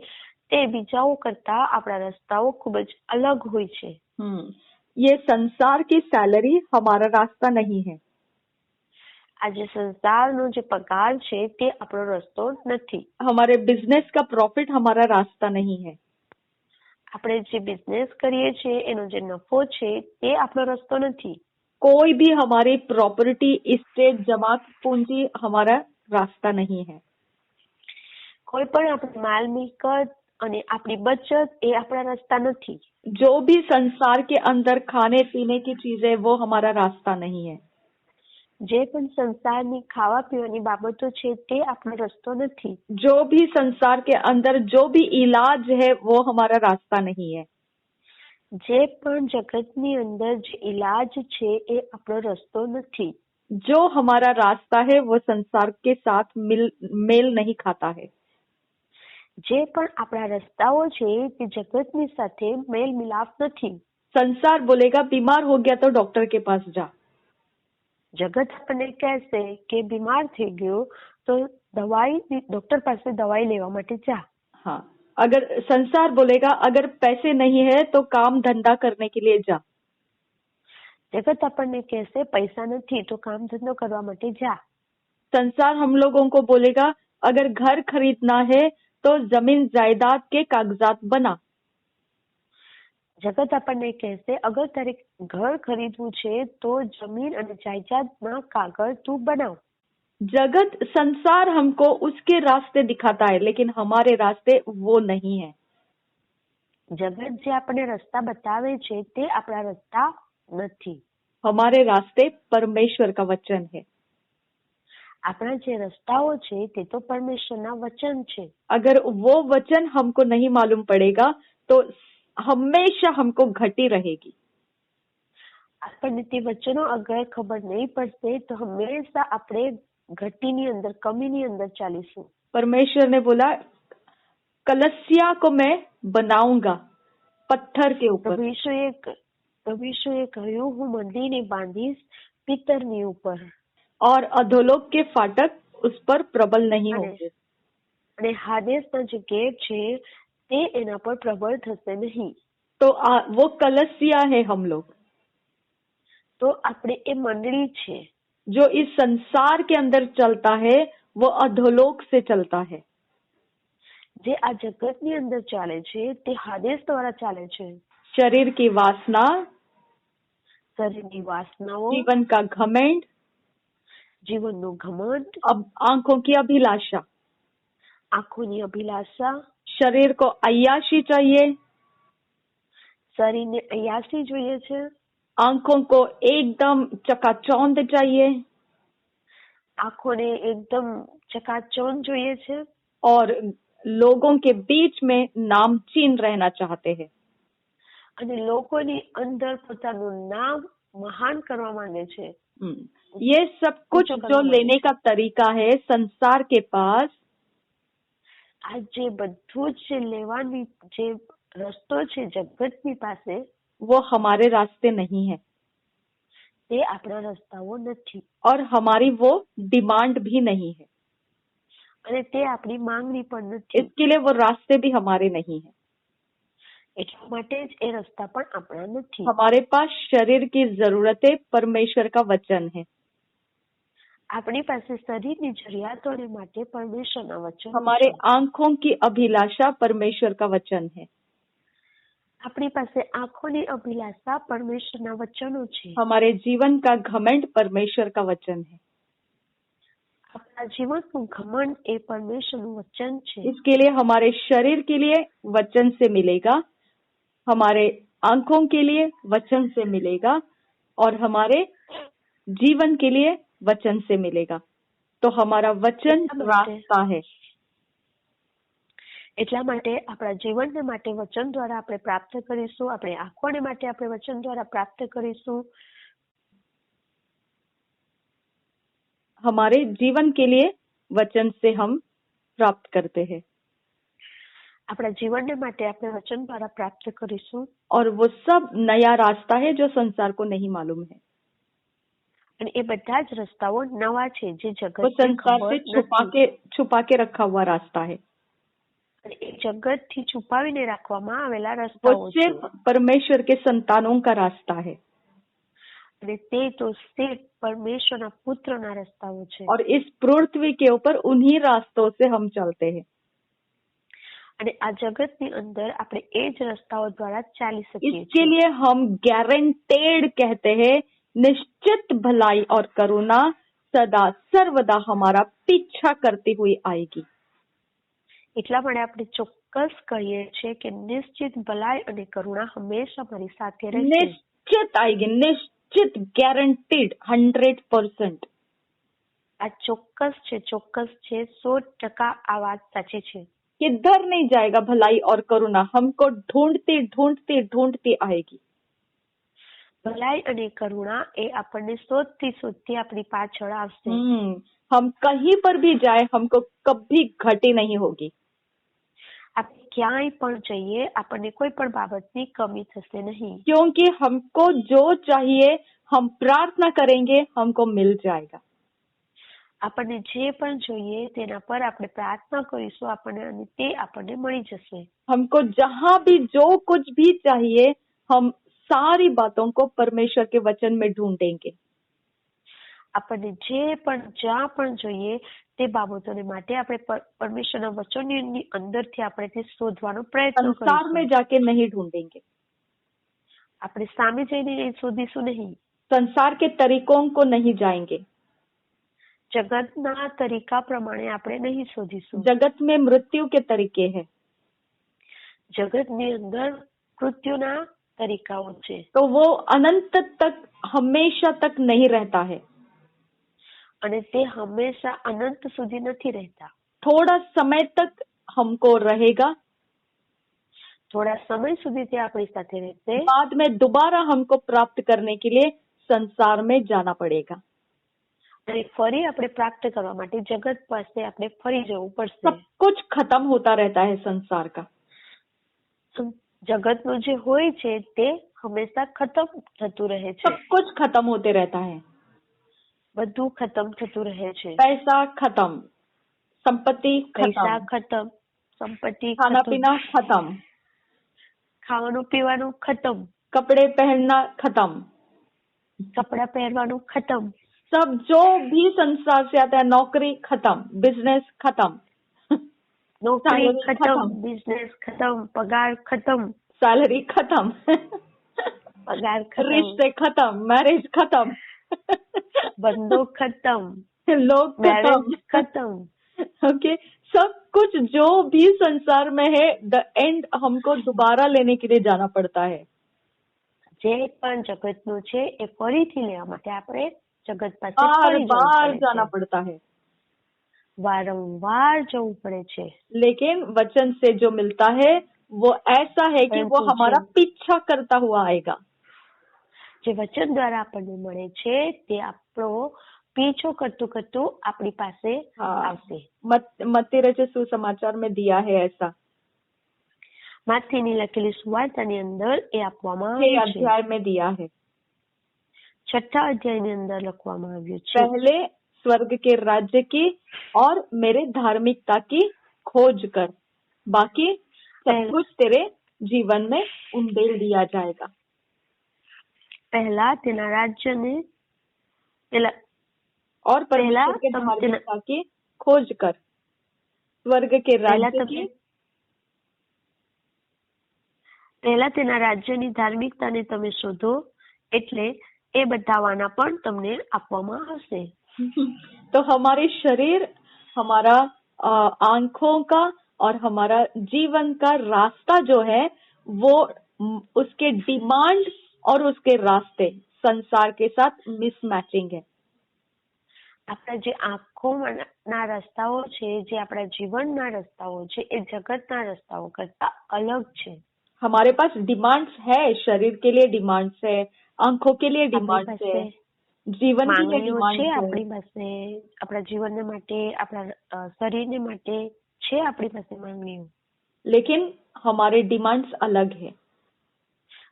તે બીજાઓ કરતા આપણા રસ્તાઓ ખૂબ જ અલગ હોય છે. ये संसार की सैलरी हमारा रास्ता नहीं है. આ જે સંસારનો જે પગાર છે તે આપણો રસ્તો નથી. हमारे बिजनेस का प्रॉफिट हमारा रास्ता नहीं है. આપણે જે બિઝનેસ કરીએ છીએ એનો જે નફો છે તે આપણો રસ્તો નથી. कोई भी हमारी प्रॉपर्टी, इस्टेट, जमा पूंजी हमारा रास्ता नहीं है. કોઈ પણ આપણી માલ મિલકત અને આપણી બચત એ આપણા રસ્તા નથી. जो भी संसार के अंदर खाने पीने की चीजें, वो हमारा रास्ता नहीं है. જે પણ સંસારની ખાવા પીવાની બાબતો છે તે આપણો રસ્તો નથી. जो भी संसार के अंदर जो भी इलाज है वो हमारा रास्ता नहीं है. જે પણ જગતની અંદર જે ઇલાજ છે એ આપણો રસ્તો નથી. जो हमारा रास्ता है वो संसार के साथ मेल नहीं खाता है. જે પણ આપણા રસ્તાઓ છે તે જગતની સાથે મેલ મિલાપ નથી. संसार बोलेगा बीमार हो गया तो डॉक्टर के पास जा. જગત આપણને કહેશે કે બીમાર થઈ ગયો તો ડોક્ટર પાસે દવાઈ લેવા માટે જા. हाँ, अगर संसार बोलेगा अगर पैसे नहीं है तो काम धंधा करने के लिए जा. જગત આપણને કહેશે પૈસા નથી તો કામ ધંધો કરવા માટે જા. संसार हम लोगों को बोलेगा अगर घर खरीदना है तो जमीन जायदाद के कागजात बना. જગત આપણને કહેશે અગર તારે ઘર ખરીદવું છે તો જમીન અને જાયદાદના કાગળ તું બનાવ. जगत संसार हमको उसके रास्ते दिखाता है लेकिन हमारे रास्ते वो नहीं है. જગત જે આપણને રસ્તા બતાવે છે તે આપણા રસ્તા નથી. हमारे रास्ते परमेश्वर का वचन है. આપણા જે રસ્તાઓ છે તે તો પરમેશ્વરના વચન છે. अगर वो वचन हमको नहीं मालूम पड़ेगा तो हमेशा हमको घटी रहेगी. આપણને તે વચનો અગર ખબર નહીં પડશે તો હંમેશા આપણે ઘટીની અંદર, કમીની અંદર ચાલીશું. परमेश्वर ने बोला कलसिया को मैं बनाऊंगा पत्थर के ऊपर. પ્રભુ ઈસુએ કહ્યું હું મંદિરને બાંધીશ પિત્તરની ઉપર. और अधोलोक के फाटक उस पर प्रबल नहीं होंगे. અને હાદેસના જે ગેટ છે તે એના પર પ્રબળ થશે નહીં. तो वो कलसिया है हम लोग. તો આપણે એ મંડળી છે. जो इस संसार के अंदर चलता है वो अधोलोक से चलता है. જે આ જગતની અંદર ચાલે છે તે હાદેસ દ્વારા ચાલે છે. शरीर की वासना, શરીરની વાસનાઓ, जीवन का घमंड, જીવનનું ઘમંડ, अब आंखों की अभिलाषा, આંખોની અભિલાષા, शरीर को अय्याशी चाहिए, શરીરને અયાસી જોઈએ છે, आंखों को एकदम चकाचौंध चाहिए, આંખોને એકદમ ચકાચौंध જોઈએ છે, और लोगों के बीच में नामचीन रहना चाहते हैं. અને લોકોની અંદર પોતાનું નામ મહાન કરવા માંગે છે. ये सब कुछ जो लेने का तरीका है संसार के पास, આ જે બધું જ લેવાની જે રસ્તો છે જગતની પાસે, वो हमारे रास्ते नहीं है. તે આપણા રસ્તાઓ નથી. और हमारी वो डिमांड भी नहीं है. અને તે આપણી માંગણી પણ નથી. इसके लिए वो रास्ते भी हमारे नहीं है. એટલા માટે જ એ રસ્તા પણ આપણા નથી. हमारे पास शरीर की जरूरतें परमेश्वर का वचन है. આપણી પાસે શરીરની જરૂરિયાતોને માટે પરમેશ્વરના વચનો हमारे છે. आंखों की अभिलाषा परमेश्वर का वचन है. આપણી પાસે આંખોની અભિલાષા પરમેશ્વરના વચનો છે. हमारे जीवन का घमंड परमेश्वर का वचन है. આપણા જીવનનું ઘમંડ એ પરમેશ્વરનું વચન છે. इसके लिए हमारे शरीर के लिए वचन से मिलेगा, हमारे आंखों के लिए वचन से मिलेगा और हमारे जीवन के लिए वचन से मिलेगा. तो हमारा वचन रास्ता है. એટલા માટે આપણા જીવનને માટે વચન દ્વારા આપણે પ્રાપ્ત કરીશું. આપણે આંખોને માટે આપણે વચન દ્વારા પ્રાપ્ત કરીશું. हमारे जीवन के लिए वचन से हम प्राप्त करते हैं. આપણા જીવનને માટે આપણે વચન દ્વારા પ્રાપ્ત કરીશું. और वो सब नया रास्ता है जो संसार को नहीं मालूम है. અને એ બધા જ રસ્તાઓ નવા છે જે वो જગતને संसार ખબર से छुपा के रखा हुआ रास्ता है. અને એ જગતથી છુપાવીને રાખવામાં આવેલા वो રસ્તાઓ છે. सिर्फ परमेश्वर के संतानों का रास्ता है. અને તે તો સિર્ફ પરમેશ્વરના પુત્રના રસ્તાઓ છે. और इस पृथ्वी के ऊपर उन्हीं रास्तों से हम चलते हैं. અને આ જગતની અંદર આપણે એ જ રસ્તાઓ દ્વારા ચાલી શકીએ इसके છીએ. लिए हम गारंटेड कहते हैं, निश्चित भलाई और करुणा सदा सर्वदा हमारा पीछा करती हुई आएगी. એટલા માટે આપણે ચોક્કસ કહીએ છીએ કે નિશ્ચિત ભલાઈ અને કરુણા હંમેશા મારી સાથે રહેશે. निश्चित आएगी, निश्चित, गारंटीड, 100%. આ ચોક્કસ છે, ચોક્કસ છે, 100% આ વાત સાચી છે. किधर नहीं जाएगा भलाई और करुणा, हमको ढूंढती ढूंढती ढूंढती आएगी. ભલાઈ અને કરુણા એ આપણને શોધતી શોધતી આપણી પાછળ આવશે. हम कहीं पर भी जाए हमको कभी घटी नहीं होगी. આપણે ક્યાંય પણ જઈએ આપણને કોઈ પણ બાબતની કમી થશે નહીં. क्योंकि हमको जो चाहिए हम प्रार्थना करेंगे हमको मिल जाएगा. આપણને જે પણ જોઈએ તેના પર આપણે પ્રાર્થના કરીશું આપણને અને તે આપણને મળી જશે. हमको जहाँ भी जो कुछ भी चाहिए हम सारी बातों को परमेश्वर के वचन में ढूंढेंगे. આપણને જે પણ જ્યાં પણ જોઈએ તે બાબતોને માટે આપણે પરમેશ્વરના વચનની અંદરથી આપણે તે શોધવાનો પ્રયત્ન संसार में કરીશું. जाके नहीं ढूंढेंगे. આપણે સામે જઈને એ શોધીશું નહીં. संसार के तरीकों को नहीं जाएंगे. જગતના તરીકા પ્રમાણે આપણે નહીં શોધીશું. जगत में मृत्यु के तरीके हैं. જગતની અંદર મૃત્યુના તરીકાઓ છે. तो वो अनंत तक हमेशा तक नहीं रहता है. અને તે હંમેશા અનંત સુધી નથી રહેતા. थोड़ा समय तक हमको रहेगा, થોડા સમય સુધી તે આપણી સાથે રહેશે. बाद में दोबारा हमको प्राप्त करने के लिए संसार में जाना पड़ेगा. અને ફરી આપણે પ્રાપ્ત કરવા માટે જગત પાસે આપણે ફરી જવું પડશે. सब कुछ खत्म होता रहता है संसार का. જગતનું જે હોય છે તે હંમેશા ખતમ થતું રહે છે. सब कुछ खत्म होते रहता है. બધું ખતમ થતું રહે છે. पैसा खत्म, संपत्ति પૈસા खत्म, ખતમ, સંપત્તિ खाना ખતમ, पीना खत्म, ખાવાનું પીવાનું ખતમ, कपड़े पहनना खत्म. કપડા પહેરવાનું ખતમ, सब जो भी संसार से आता है, नौकरी खत्म, बिजनेस खत्म, નોકરી salary ખતમ, બિઝનેસ ખતમ, પગાર ખતમ, सैलरी खत्म, પગાર ખતમ, रिश्ते खत्म, मैरिज खत्म, બંધો ખતમ, लोग મેરેજ खत्म. ખતમ. ओके, सब कुछ जो भी संसार में है, द एंड हमको दोबारा लेने के लिए जाना पड़ता है. જે પણ જગતનું છે એ ફરીથી લેવા માટે આપણે જગત પાસે बार ફરી જવું बार પડે जाना છે. पड़ता है. વારંવાર જવું પડે છે. लेकिन वचन से जो मिलता है वो ऐसा है कि वो परंतु हमारा जो- पीछा करता हुआ आएगा. જે વચન દ્વારા આપણને મળે છે તે આપણો પીછો કરતું કરતું આપણી પાસે हाँ. આવશે. मत्ती रचित सुसमाचार में दिया है ऐसा. માથીની લખેલી સુવાર્તાની અંદર એ આપવામાં 6 આવ્યું છે. अध्याय में दिया है. 6 અધ્યાયની અંદર લખવામાં આવ્યું છે. पहले स्वर्ग के राज्य की और मेरे धार्मिकता की खोज कर, बाकी सब पहले- कुछ तेरे जीवन में उंडेल दिया जाएगा। પહેલા તેના રાજ્યને પેલા और परमेश्वर के તમ धार्मिकता की खोज कर, स्वर्ग के પહેલા राज्य તમે की પહેલા તેના રાજ્યની ધાર્મિકતાને તમે શોધો, એટલે એ બતાવવાના પણ તમને આપવામાં આવશે. तो हमारे शरीर, हमारा आंखों का और हमारा जीवन का रास्ता जो है वो उसके डिमांड और उसके रास्ते संसार के साथ मिसमैचिंग है. આપણા જે આંખોના રસ્તાઓ છે, જે આપણા જીવનના રસ્તાઓ છે, એ જગતના રસ્તાઓ કરતા અલગ છે. हमारे पास डिमांड्स है, शरीर के लिए डिमांड्स है, आंखों के लिए डिमांड्स है, जीवन के लिए डिमांड्स है. આપણી પાસે આપણા જીવનને માટે, આપણા શરીરને માટે છે આપણી પાસે માંગણીઓ, लेकिन हमारे डिमांड्स अलग है,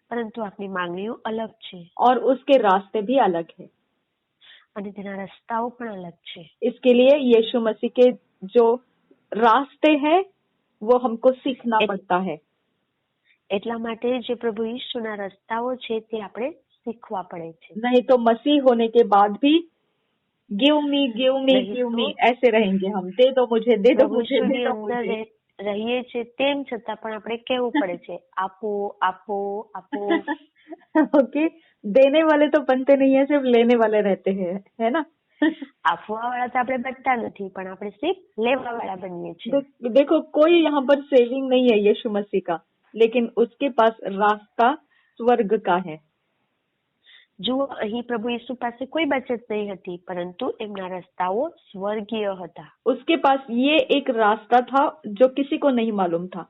परंतु આપણી માંગણીઓ अलग છે और उसके रास्ते भी अलग है, અને તેના રસ્તાઓ પણ अलग છે. इसके लिए यीशु मसीह के जो रास्ते हैं वो हमको सीखना पड़ता है. એટલા માટે જે પ્રભુ ઈસુના રસ્તાઓ છે તે આપણે શીખવા પડે છે. नहीं तो मसीह होने के बाद भी गिव मी ऐसे रहेंगे हम. दे दो मुझे, दे दो मुझे, दे दो मुझे. રહીએ છે તેમ છતાં પણ આપણે કેવું પડે છે, આપો આપો આપો. ओके, देने वाले तो बनते नहीं है, सिर्फ लेने वाले रहते हैं, है ना. આપવા વાળા તો આપણે બનતા નથી, પણ આપણે સિર્ફ લેવા વાળા બનીએ છીએ. देखो, कोई यहाँ पर सेविंग नहीं है यीशु मसीह का, लेकिन उसके पास रास्ता स्वर्ग का है. જુઓ, અહીં પ્રભુ ઈસુ પાસે કોઈ બચત નહીં હતી, પરંતુ એમના રસ્તાઓ સ્વર્ગીય હતા. उसके पास ये एक रास्ता था जो किसी को नहीं मालूम था.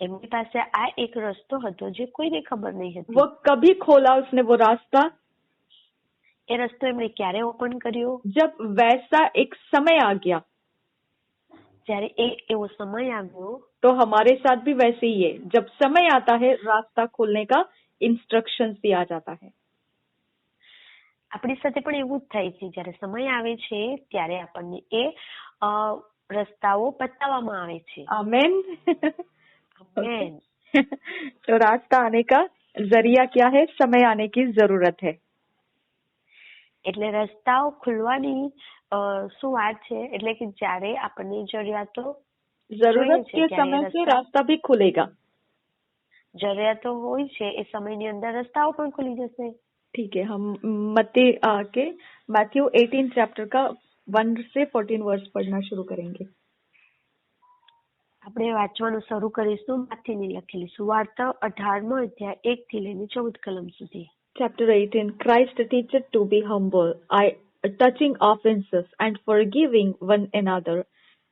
એમની પાસે આ એક રસ્તો હતો જે કોઈને ખબર નહીં હતી. वो कभी खोला उसने वो रास्ता, એ રસ્તો એમણે ક્યારે ઓપન કર્યો? जब वैसा एक समय आ गया. જ્યારે એક એવો સમય આવ્યો, तो हमारे साथ भी वैसे ही है, जब समय आता है रास्ता खोलने का इंस्ट्रक्शंस भी आ जाता है. આપણી સાથે પણ એવું જ થાય છે. જ્યારે સમય આવે છે ત્યારે આપણને એ રસ્તાઓ બતાવવામાં આવે છે. आमेन. આમેન. तो रास्ता आने का जरिया क्या है? समय आने की जरूरत है. એટલે રસ્તાઓ ખુલવાની શું વાત છે? એટલે કે જ્યારે આપણને જરૂરિયાતો जरूरत के समय से रास्ता भी खुलेगा. જરૂરિયાતો હોય છે એ સમયની અંદર રસ્તાઓ પણ ખુલી જશે. ठीक है, हम मैथ्यू 18 चैप्टर का 1 से 14 वर्स पढ़ना शुरू करेंगे. આપણે વાંચવાનું શરૂ કરીશું માથીની લખેલી સુવાર્તા 18મો અધ્યાય 1 થી લઈને 14 કલમ સુધી. Chapter 18. Christ teaches to be humble, touching offenses and forgiving one another.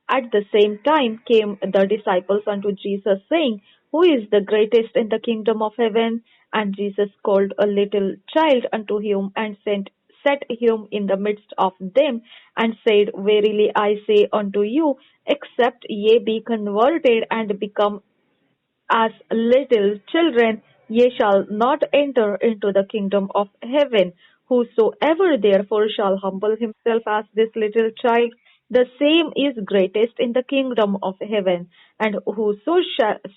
At the same time came the disciples unto Jesus, saying, Who is the greatest in the kingdom of heaven? And Jesus called a little child unto him and set him in the midst of them, and said, Verily I say unto you, except ye be converted and become as little children, ye shall not enter into the kingdom of heaven. Whosoever therefore shall humble himself as this little child, the same is greatest in the kingdom of heaven. And whoso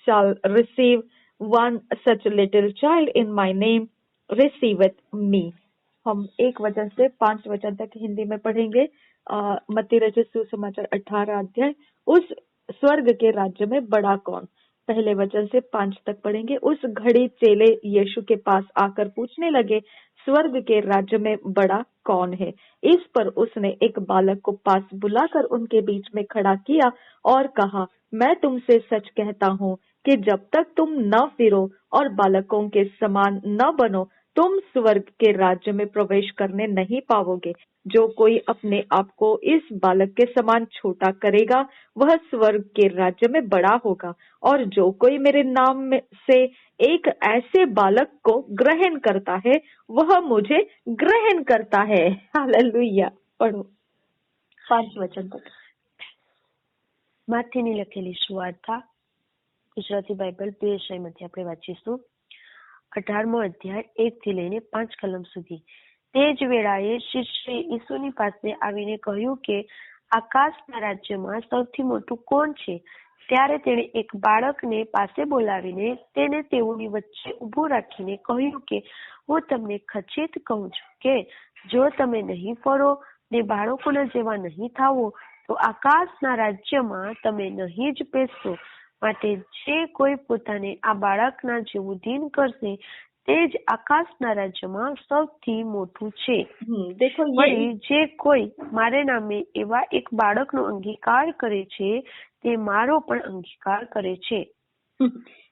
shall receive one such little child in my name, receiveth me. हम एक वचन से 5 वचन तक हिंदी में पढ़ेंगे. मत्ती रचित सुसमाचार 18 अध्याय. उस स्वर्ग के राज्य में बड़ा कौन? पहले वचन से 5 तक पढ़ेंगे. उस घड़ी चेले यीशु के पास आकर पूछने लगे, स्वर्ग के राज्य में बड़ा कौन है? इस पर उसने एक बालक को पास बुलाकर उनके बीच में खड़ा किया और कहा, मैं तुमसे सच कहता हूँ कि जब तक तुम न फिरो और बालकों के समान न बनो, तुम स्वर्ग के राज्य में प्रवेश करने नहीं पाओगे. जो कोई अपने आप को इस बालक के समान छोटा करेगा, वह स्वर्ग के राज्य में बड़ा होगा. और जो कोई मेरे नाम में से एक ऐसे बालक को ग्रहण करता है, वह मुझे ग्रहण करता है. हालेलुया. पढ़ो 5 वचन तक. માથીની લખેલી સુવાર્તા ગુજરાતી બાઇબલ 2 વિષયમાંથી આપણે વાંચીશું. 18મો અધ્યાય 1 થી લઈને 5 કલમ સુધી. તે જ વેળાએ શિષ્ય ઈસુની પાસે આવીને કહ્યું કે આકાશના રાજ્યમાં સૌથી મોટું કોણ છે? ત્યારે તેણે એક બાળકને પાસે બોલાવીને તેને તેઓની વચ્ચે ઊભું રાખીને કહ્યું કે હું તમને ખચિત કહું છું કે જો તમે નહીં ફરો ને બાળકોના જેવા નહીં થાવો તો આકાશના રાજ્યમાં તમે નહીં જ બેસશો. માટે જે કોઈ પોતાને આ બાળકના જેવું દીન કરશે તે જ આકાશના રાજ્યમાં સૌથી મોટું છે. देखो ये વળી જે કોઈ મારે નામે એવા એક બાળકનો અંગીકાર કરે છે તે મારો પણ અંગીકાર કરે છે.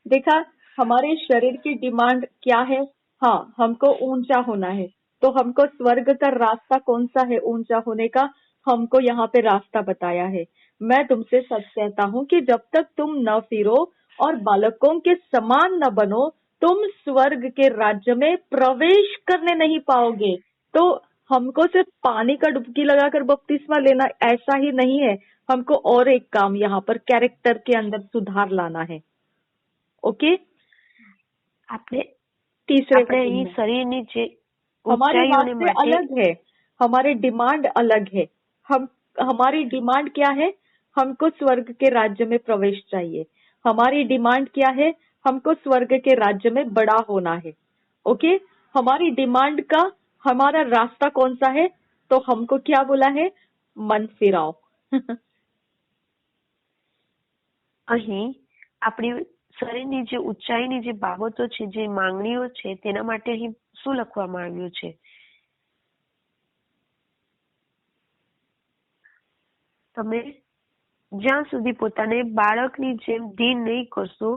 देखा, हमारे शरीर की डिमांड क्या है? हाँ, हमको ऊंचा होना है, तो हमको स्वर्ग का रास्ता कौन सा है ऊंचा होने का? हमको यहाँ पे रास्ता बताया है. मैं तुमसे सच कहता हूँ कि जब तक तुम न फिरो और बालकों के समान न बनो, तुम स्वर्ग के राज्य में प्रवेश करने नहीं पाओगे. तो हमको सिर्फ पानी का डुबकी लगाकर बपतिस्मा लेना ऐसा ही नहीं है. हमको और एक काम यहाँ पर कैरेक्टर के अंदर सुधार लाना है. ओके, આપણે तीसरे આપણે वचन અહીં में શરીરની જે हमारे ઊંચાઈઓને रास्ते માટે अलग है, हमारे डिमांड अलग है. हमारी डिमांड क्या है? हमको स्वर्ग के राज्य में प्रवेश चाहिए. हमारी डिमांड क्या है? हमको स्वर्ग के राज्य में बड़ा होना है. ओके, हमारी डिमांड का हमारा रास्ता कौन सा है? तो हमको क्या बोला है? मन फिराओ. અહીં આપણી શરીરની જે ઊંચાઈની જે બાબતો છે, જે માંગણીઓ છે, તેના માટે અહીં શું લખવામાં આવ્યું છે? તમે જ્યાં સુધી પોતાને બાળકની જેમ દીન નહીં કરશો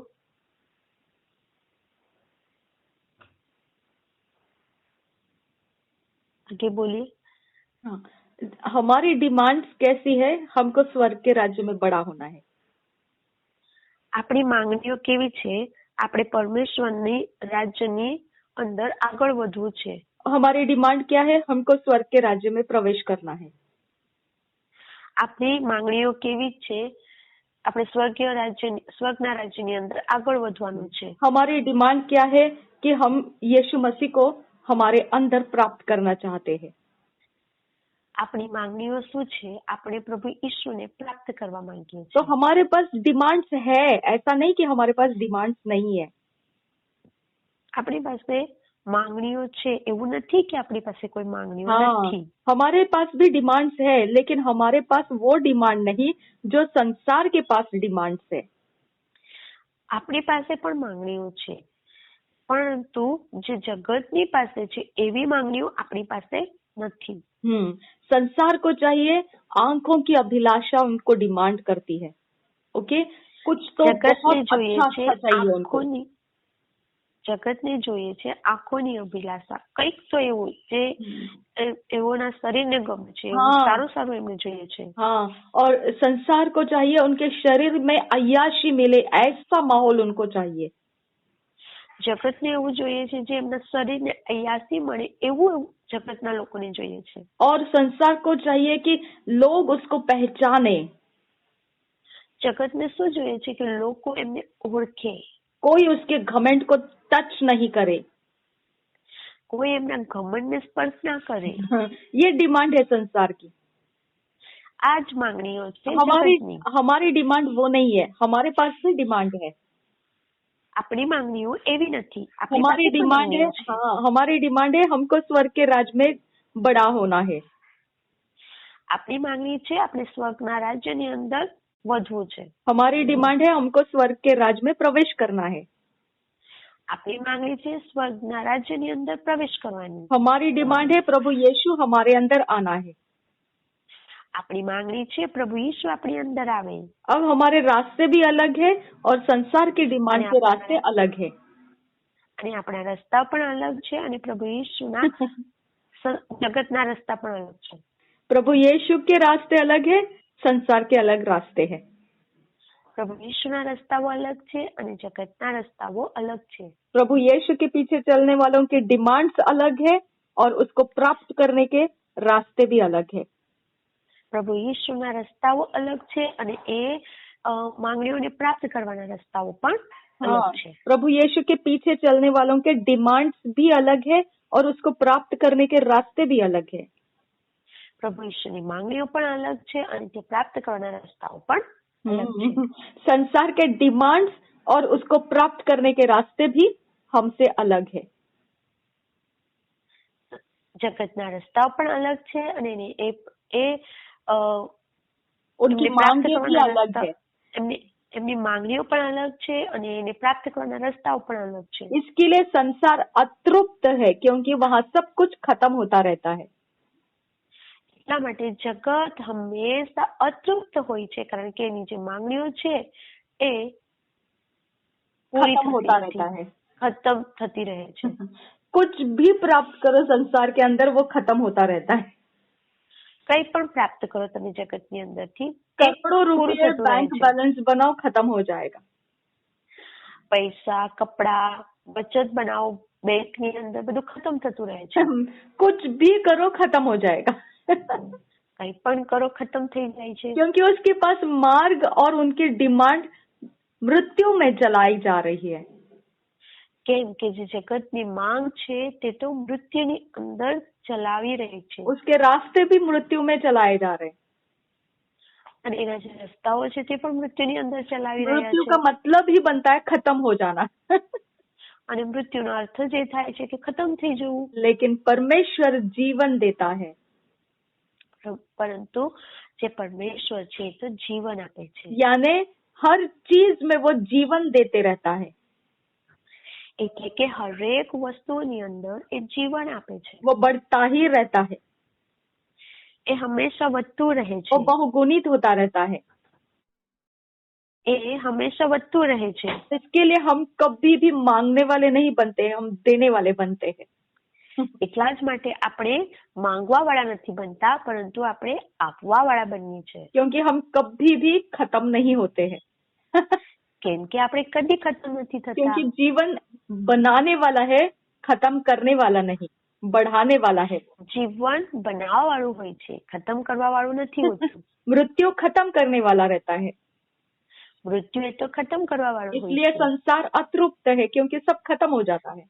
आगे बोलिए. हाँ, हमारी डिमांड्स कैसी है? हमको स्वर्ग के राज्य में बड़ा होना है. આપણી માંગણીઓ કેવી છે? આપણે પરમેશ્વરની રાજ્યની અંદર આગળ વધવું છે. हमारी डिमांड क्या है? हमको स्वर्ग के राज्य में प्रवेश करना है. આપણી માંગણીઓ કેવી છે? આપણે સ્વર્ગના રાજ્યની અંદર આગળ વધવાનું છે. हमारी डिमांड क्या है? कि हम यीशु मसीह को हमारे अंदर प्राप्त करना चाहते हैं. આપણી માંગણીઓ શું છે? આપણે પ્રભુ ઈશુને પ્રાપ્ત કરવા માંગીએ तो છીએ. हमारे पास डिमांड्स है, ऐसा नहीं कि हमारे पास डिमांड्स नहीं है. આપણી પાસે માંગણીઓ છે, એવું નથી કે આપણી પાસે કોઈ માંગણીઓ हाँ, નથી. हमारे पास भी डिमांड्स है, लेकिन हमारे पास वो डिमांड नहीं जो संसार के पास डिमांड्स है. આપણી પાસે પણ માંગણીઓ છે, પરંતુ જે જગતની પાસે છે એવી માંગણીઓ આપણી પાસે નથી. संसार को चाहिए, आंखों की अभिलाषा उनको डिमांड करती है. ओके, कुछ तो જગતને बहुत જોઈએ अच्छा છે अच्छा चाहिए उनको. જગતને જોઈએ છે આંખોની અભિલાષા, કંઈક તો એવું જે એઓના શરીરને ગમે છે, એવું हाँ. સારું સારું એમને જોઈએ છે. हाँ, और संसार को चाहिए उनके शरीर में अय्याशी मिले, ऐसा माहौल उनको चाहिए. જગતને એવું જોઈએ છે જે એમના શરીરને અયાસી મળે એવું જગતના લોકોને જોઈએ છે. और संसार को चाहिए कि लोग उसको पहचाने. જગતને શું જોઈએ છે કે લોકો એમને ઓળખે, कोई उसके घमंड को टच नहीं करे. કોઈ એમના ઘમંડને સ્પર્શ ના કરે. ये डिमांड है संसार की. આ જ માંગણીઓ છે हमारी જગતની. हमारी डिमांड वो नहीं है. हमारे पास भी डिमांड है. આપણી માંગણીઓ एवी નથી. આપણી हमारी પાસે પણ डिमांड है, માંગણીઓ છે. हाँ, हमारी डिमांड है हमको स्वर्ग के राज में बड़ा होना है. આપણી માંગણી છે આપણે સ્વર્ગના રાજ્યની અંદર વધવું છે. हमारी डिमांड है हमको स्वर्ग के राज में प्रवेश करना है. આપણી માંગણી છે સ્વર્ગના રાજ્યની અંદર પ્રવેશ કરવાની. हमारी डिमांड है प्रभु यीशु हमारे अंदर आना है. આપણી માંગણી છે પ્રભુ ઈશુ આપણી અંદર આવે. अब हमारे रास्ते भी अलग है और संसार की डिमांड के रास्ते अलग है. અને આપણા રસ્તા પણ અલગ છે અને પ્રભુ ઈશુના જગતના રસ્તા પણ અલગ છે. प्रभु यीशु के रास्ते अलग है, संसार के अलग रास्ते हैं. પ્રભુ ઈશુના રસ્તાઓ અલગ છે અને જગતના રસ્તાઓ અલગ છે. प्रभु यीशु के पीछे चलने वालों की डिमांड्स अलग है और उसको प्राप्त करने के रास्ते भी अलग है. પ્રભુ ઈશુના રસ્તાઓ અલગ છે અને એ માંગણીઓને પ્રાપ્ત કરવાના રસ્તાઓ પણ अलग છે. प्रभु यीशु के पीछे चलने वालों के डिमांड्स भी अलग है और उसको प्राप्त करने के रास्ते भी अलग है. પ્રભુ ઈશુની માંગણીઓ પણ અલગ છે અને તે પ્રાપ્ત કરવાના રસ્તાઓ પણ अलग છે। संसार के डिमांड्स और उसको प्राप्त करने के रास्ते भी हमसे अलग है। જગતના રસ્તાઓ પણ અલગ છે અને उनकी मांगे भी अलग है। એમની માંગણીઓ પણ અલગ છે અને એને પ્રાપ્ત કરવાના રસ્તાઓ પણ અલગ છે। इसके लिए संसार अतृप्त है क्योंकि वहाँ सब कुछ खत्म होता रहता है। એટલા માટે જગત હંમેશા અતૃપ્ત હોય છે કારણ કે એની જે માંગણીઓ છે એ પૂરી खत्म होता रहता है, ખતમ થતી રહે છે। कुछ भी प्राप्त करो संसार के अंदर वो खत्म होता रहता है। કઈ પણ પ્રાપ્ત કરો તમે જગતની અંદરથી करोड़ों रुपये बैंक बैलेंस बनाओ, खत्म हो जाएगा। પૈસા, કપડા, બચત બનાવો બેંકની અંદર, બધું ખતમ થતું રહે છે। कुछ भी करो खत्म हो जाएगा। કઈ પણ કરો ખતમ થઈ જાય છે क्योंकि उसके पास मार्ग और उनकी डिमांड मृत्यु में चलाई जा रही है। કેમ કે જે જગતની માંગ છે તે તો મૃત્યુની અંદર ચલાવી રહી છે। उसके रास्ते भी मृत्यु में चलाए जा रहे हैं। અને એના જે રસ્તાઓ છે તે પણ મૃત્યુની અંદર ચલાવી રહ્યા मृत्यु છે। का मतलब ही बनता है खत्म हो जाना। અને મૃત્યુનો અર્થ જ એ થાય છે કે ખતમ થઈ જવું। लेकिन परमेश्वर जीवन देता है। પરંતુ જે પરમેશ્વર છે એ તો જીવન આપે છે। यानी हर चीज में वो जीवन देते रहता है। એટલે કે હરેક વસ્તુની અંદર એ જીવન આપે છે। वो बढ़ता ही रहता है, એ હંમેશા વધતું રહે वो છે। बहुगुणित होता रहता है। એ હંમેશા વધતું રહે છે। इसके लिए हम कभी भी मांगने वाले नहीं बनते, हम देने वाले बनते हैं। એટલા જ માટે આપણે માંગવા વાળા નથી બનતા પરંતુ આપણે આપવા વાળા બનીએ છીએ। क्योंकि हम कभी भी खत्म नहीं होते हैं। કેમ કે આપણે કદી ખતમ નથી થતા। क्योंकि जीवन बनाने वाला है, खत्म करने वाला नहीं, बढ़ाने वाला है। જીવન બનાવવા વાળું હોય છે, ખતમ કરવા વાળું નથી હોતું। मृत्यु खत्म करने वाला रहता है। મૃત્યુ એ તો ખતમ કરવા વાળું હોય इसलिए છે। संसार अतृप्त है क्योंकि सब खत्म हो जाता है।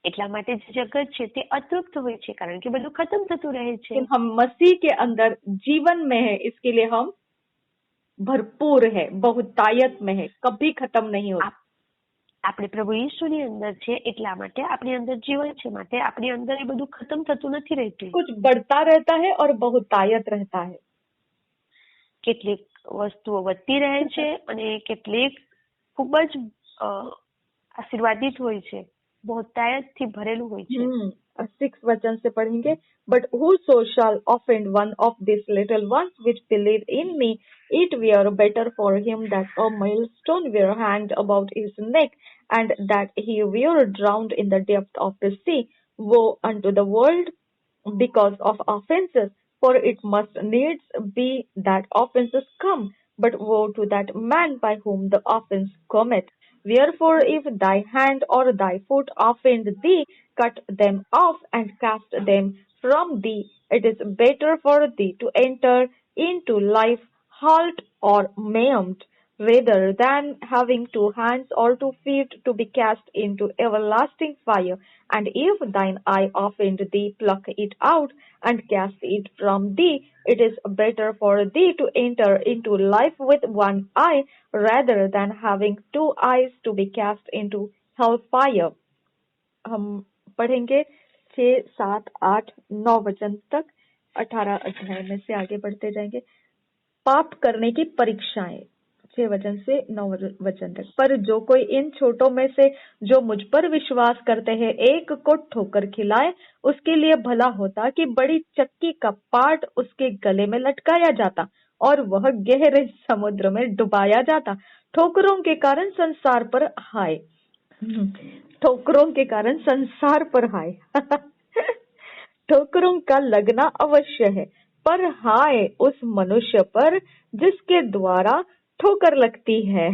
એટલા માટે જે જગત છે તે અતૃપ્ત હોય છે કારણ કે બધું ખતમ થતું રહે છે। लेकिन हम मसीह के अंदर जीवन में है, इसके लिए हम भरपूर है, बहुतायत में है, कभी खत्म नहीं होता। આપણે પ્રભુ ઈસુની અંદર છે એટલા માટે આપણી અંદર જીવન છે માટે આપણી અંદર એ બધું ખતમ થતું નથી રહેતું। कुछ बढ़ता रहता है और बहुतायत रहता है। કેટલીક વસ્તુઓ વધતી રહે છે અને કેટલીક ખૂબ જ આશીર્વાદિત હોય છે, बहुतायतથી ભરેલું હોય છે। 6 वचन से पढ़ेंगे। But whoso shall offend one of these little ones which believe in me, it were better for him that a millstone were hanged about his neck, and that he were drowned in the depth of the sea. Woe unto the world because of offences, for it must needs be that offences come, but woe to that man by whom the offense cometh. Wherefore, if thy hand or thy foot offend thee, cut them off and cast them from thee. It is better for thee to enter into life halt or maimed, rather than having 2 hands or 2 feet to be cast into everlasting fire. And if thine eye offend thee, pluck it out and cast it from thee. It is better for thee to enter into life with 1 eye, rather than having 2 eyes to be cast into hellfire. हम पढ़ेंगे 6, 7, 8, 9 वचन तक 18 अध्याय में से आगे बढ़ते जाएंगे। पाप करने की परीक्षाएं 6 वचन से 9 वचन तक। पर जो कोई इन छोटों में से जो मुझ पर विश्वास करते हैं एक को ठोकर खिलाए, उसके लिए भला होता कि बड़ी चक्की का पाट उसके गले में लटकाया जाता और वह गहरे समुद्र में डुबाया जाता। ठोकरों के कारण संसार पर हाय, ठोकरों के कारण संसार पर हाय। ठोकरों का लगना अवश्य है, पर हाय उस मनुष्य पर जिसके द्वारा ठोकर लगती है।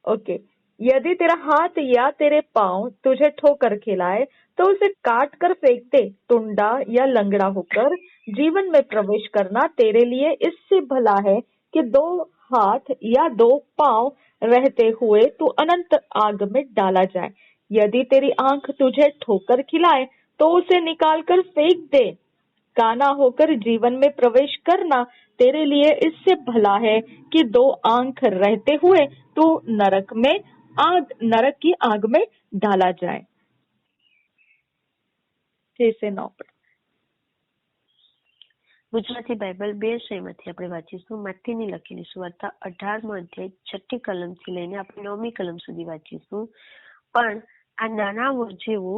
ओके, यदि तेरा हाथ या तेरे पांव तुझे ठोकर खिलाए तो उसे काट कर फेंक दे। टुंडा या लंगड़ा होकर जीवन में प्रवेश करना तेरे लिए इससे भला है कि 2 हाथ या 2 पांव रहते हुए तू अनंत आग में डाला जाए। यदि तेरी आंख तुझे ठोकर खिलाए तो उसे निकाल कर फेंक दे। काना होकर जीवन में प्रवेश करना तेरे लिए इससे भला है कि 2 आंख रहते हुए तो नरक की आग में डाला जाए। 6 से 9 पर। ગુજરાતી બાઇબલ 2 શ્રેણીમાંથી આપણે વાંચીશું. માથીની લખેલી સુવાર્તા 18મો અધ્યાય 6ઠી કલમથી લઈને આપણે 9મી કલમ સુધી વાંચીશું. પણ આ નાના જેઓ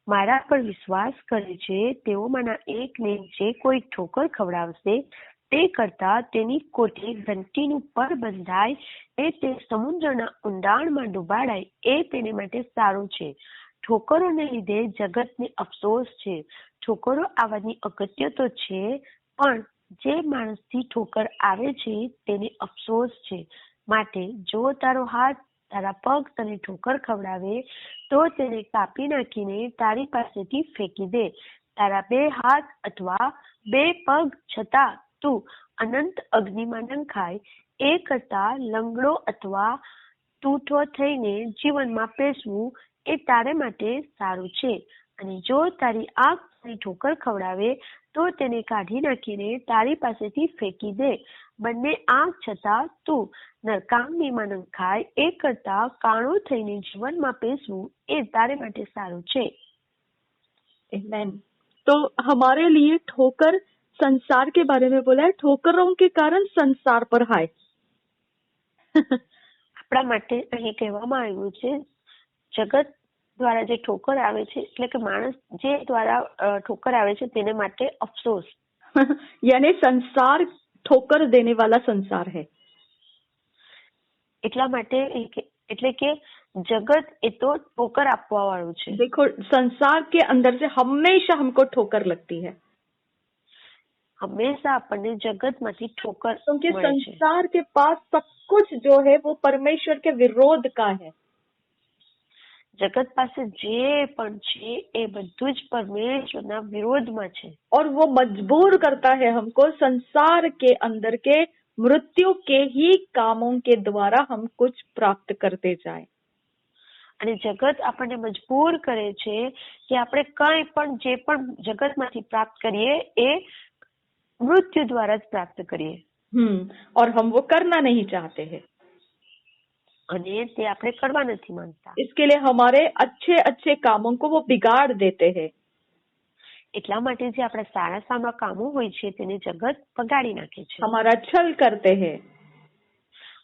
મારા પર વિશ્વાસ કરે છે તેઓમાંના એકને જે કોઈ ઠોકર ખવડાવશે તે કરતા તેની કોઠી ઘંટીનું પર બંધાય તે સમુદ્રના ઊંડાણમાં ડૂબાડાય એ તેને માટે સારું છે. ઠોકરોને લીધે જગતને અફસોસ છે. ઠોકરો આવવાની અગત્ય તો છે, પણ જે માણસથી ઠોકર આવે છે તેને અફસોસ છે. માટે જો તારો હાથ તારા પગ તને ઠોકર ખવડાવે તો તેને કાપી નાખીને તારી પાસેથી ફેંકી દે. તારા 2 હાથ અથવા 2 પગ છતાં તું અનંત અગ્નિમાં નંખાય એ કરતા લંગડો અથવા તૂઠો થઈને જીવનમાં પેસવું એ તારે માટે સારું છે. અને જો તારી આંખ તને ઠોકર ખવડાવે તો તેને કાઢી નાખીને તારી પાસેથી ફેંકી દે. બંને આંખ છતાં તું નરકાગ્નિમાં નંખાય એ કરતા કાણો થઈને જીવનમાં પેસવું એ તારે માટે સારું છે. आमेन। तो हमारे लिए ठोकर संसार के बारे में बोला है, ठोकरों के कारण संसार पर हाय। આપણા માટે અહીં કહેવામાં આવ્યું છે જગત દ્વારા જે ઠોકર આવે છે એટલે કે માણસ જે દ્વારા ઠોકર આવે છે તેને માટે અફસોસ यानी संसार ठोकर देने वाला संसार है। એટલા માટે એટલે કે जगत એ તો ठोकर આપવા વાળું છે। देखो संसार के अंदर से हमेशा हमको ठोकर लगती है, हमेशा अपने जगत में ठोकर, क्योंकि संसार के पास सब कुछ जो है वो परमेश्वर के विरोध का है। जगत पास जे पण छे ए बधुं ज परमेश्वरना विरोधमां छे और वो मजबूर करता है हमको संसार के अंदर के मृत्यु के ही कामों के द्वारा हम कुछ प्राप्त करते जाए। અને જગત આપણને મજબૂર કરે છે કે આપણે કંઈ પણ જે પણ જગતમાંથી પ્રાપ્ત કરીએ એ मृत्यु द्वारा प्राप्त करिए। और हम वो करना नहीं चाहते हैं, અને તે આપણે કરવા નથી માંગતા। इसके लिए हमारे अच्छे अच्छे कामों को वो बिगाड़ देते हैं। એટલા માટે જે આપણા સારા સારા કામો હોય છે તેને જગત બગાડી નાખે છે, हमारा छल करते हैं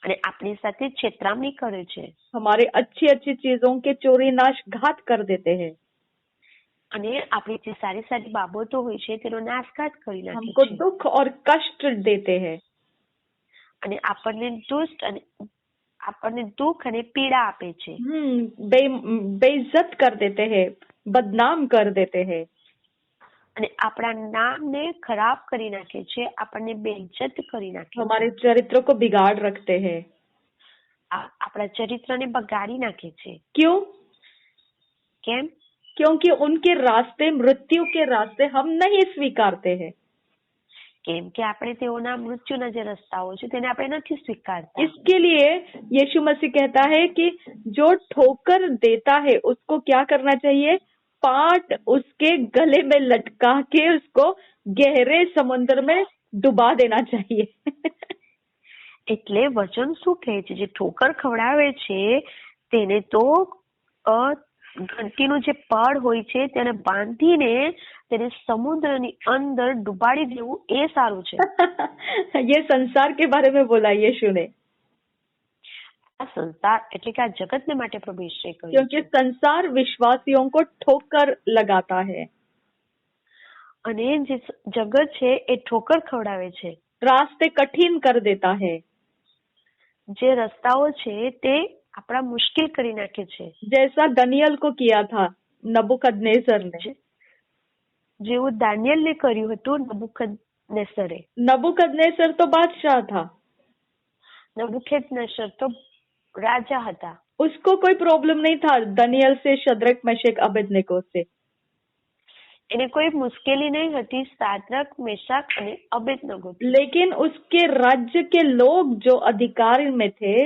અને આપણી સાથે છેતરામણી કરે છે, हमारे अच्छी अच्छी चीजों के चोरी नाश घात कर देते हैं, અને આપણી જે સારી સારી બાબતો હોય છે તેનો નાશઘાત કરી નાખે हमको છે, दुख और कष्ट देते हैं, અને આપણને દુઃખ અને પીડા આપે છે, बेइज्जत कर देते हैं, बदनाम कर देते हैं, અને આપણા નામને ખરાબ કરી નાખે છે, આપણને બેइज्जत કરી નાખે છે, हमारे चरित्र को बिगाड़ रखते हैं, આપણા ચરિત્રને બગાડી નાખે છે। क्यों? કેમ? क्योंकि उनके रास्ते मृत्यु के रास्ते हम नहीं स्वीकारते हैं। કેમ કે આપણે તેઓના મૃત્યુના જે રસ્તાઓ છે તેને આપણે નથી સ્વીકારતા। इसके लिए यीशु मसीह कहता है कि जो ठोकर देता है उसको क्या करना चाहिए? पाट उसके गले में लटका के उसको गहरे समुद्र में डुबा देना चाहिए। એટલે વચન શું કહે છે? જે ઠોકર ખવડાવે છે તેને તો ઘંટીનું જે પડ હોય છે તેને બાંધીને તેને સમુદ્રની અંદર ડુબાડી દેવું એ સારું છે। ये संसार के बारे में बोला यीशु ने, આ સંસાર એટલે કે આ જગતને માટે પ્રભુ ઈશ્વરે કહ્યું क्योंकि संसार विश्वासियों को ठोकर लगाता है, અને જે જગત છે એ ઠોકર ખવડાવે છે, रास्ते कठिन कर देता है, જે રસ્તાઓ છે તે આપણા મુશ્કેલ કરી નાખે છે। जैसा दानियल को किया था नबूकदनेस्सर ने, જેવું દાનિયેલને કર્યું હતું નબૂકદનેસ્સરે। नबूकदनेस्सर तो बादशाह था, નબૂકદનેસ્સર તો રાજા હતા, उसको कोई प्रॉब्लम नहीं था दानियल से, शद्रक मेशक अबेदनेगो से, એને કોઈ મુશ્કેલી નહીં હતી શાદ્રક મેશક અને અબેદનગો, लेकिन उसके राज्य के लोग जो अधिकार में थे,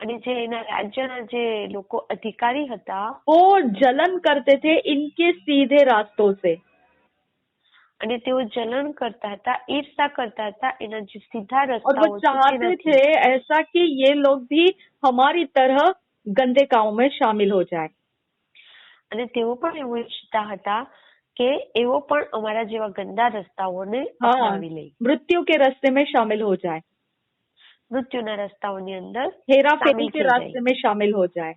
અને જે એના રાજ્યના જે લોકો અધિકારી હતા वो जलन करते थे इनके सीधे रास्तों से, અને તેઓ જલન કરતા હતા, ઈર્ષા કરતા હતા, એના જે સીધા और वो રસ્તાઓ છે चाहते તેનાથી थे ऐसा कि ये लोग भी हमारी तरह गंदे कामों में शामिल हो जाए। અને તેઓ પણ એવું ઈચ્છતા હતા કે એવો પણ અમારા જેવા ગંદા રસ્તાઓને हाँ, અપનાવી લે, मृत्यु के रास्ते में शामिल हो जाए, મૃત્યુના રસ્તાઓની અંદર हेरा फेरी સામેલ के થઈ रास्ते જાય, में शामिल हो जाए।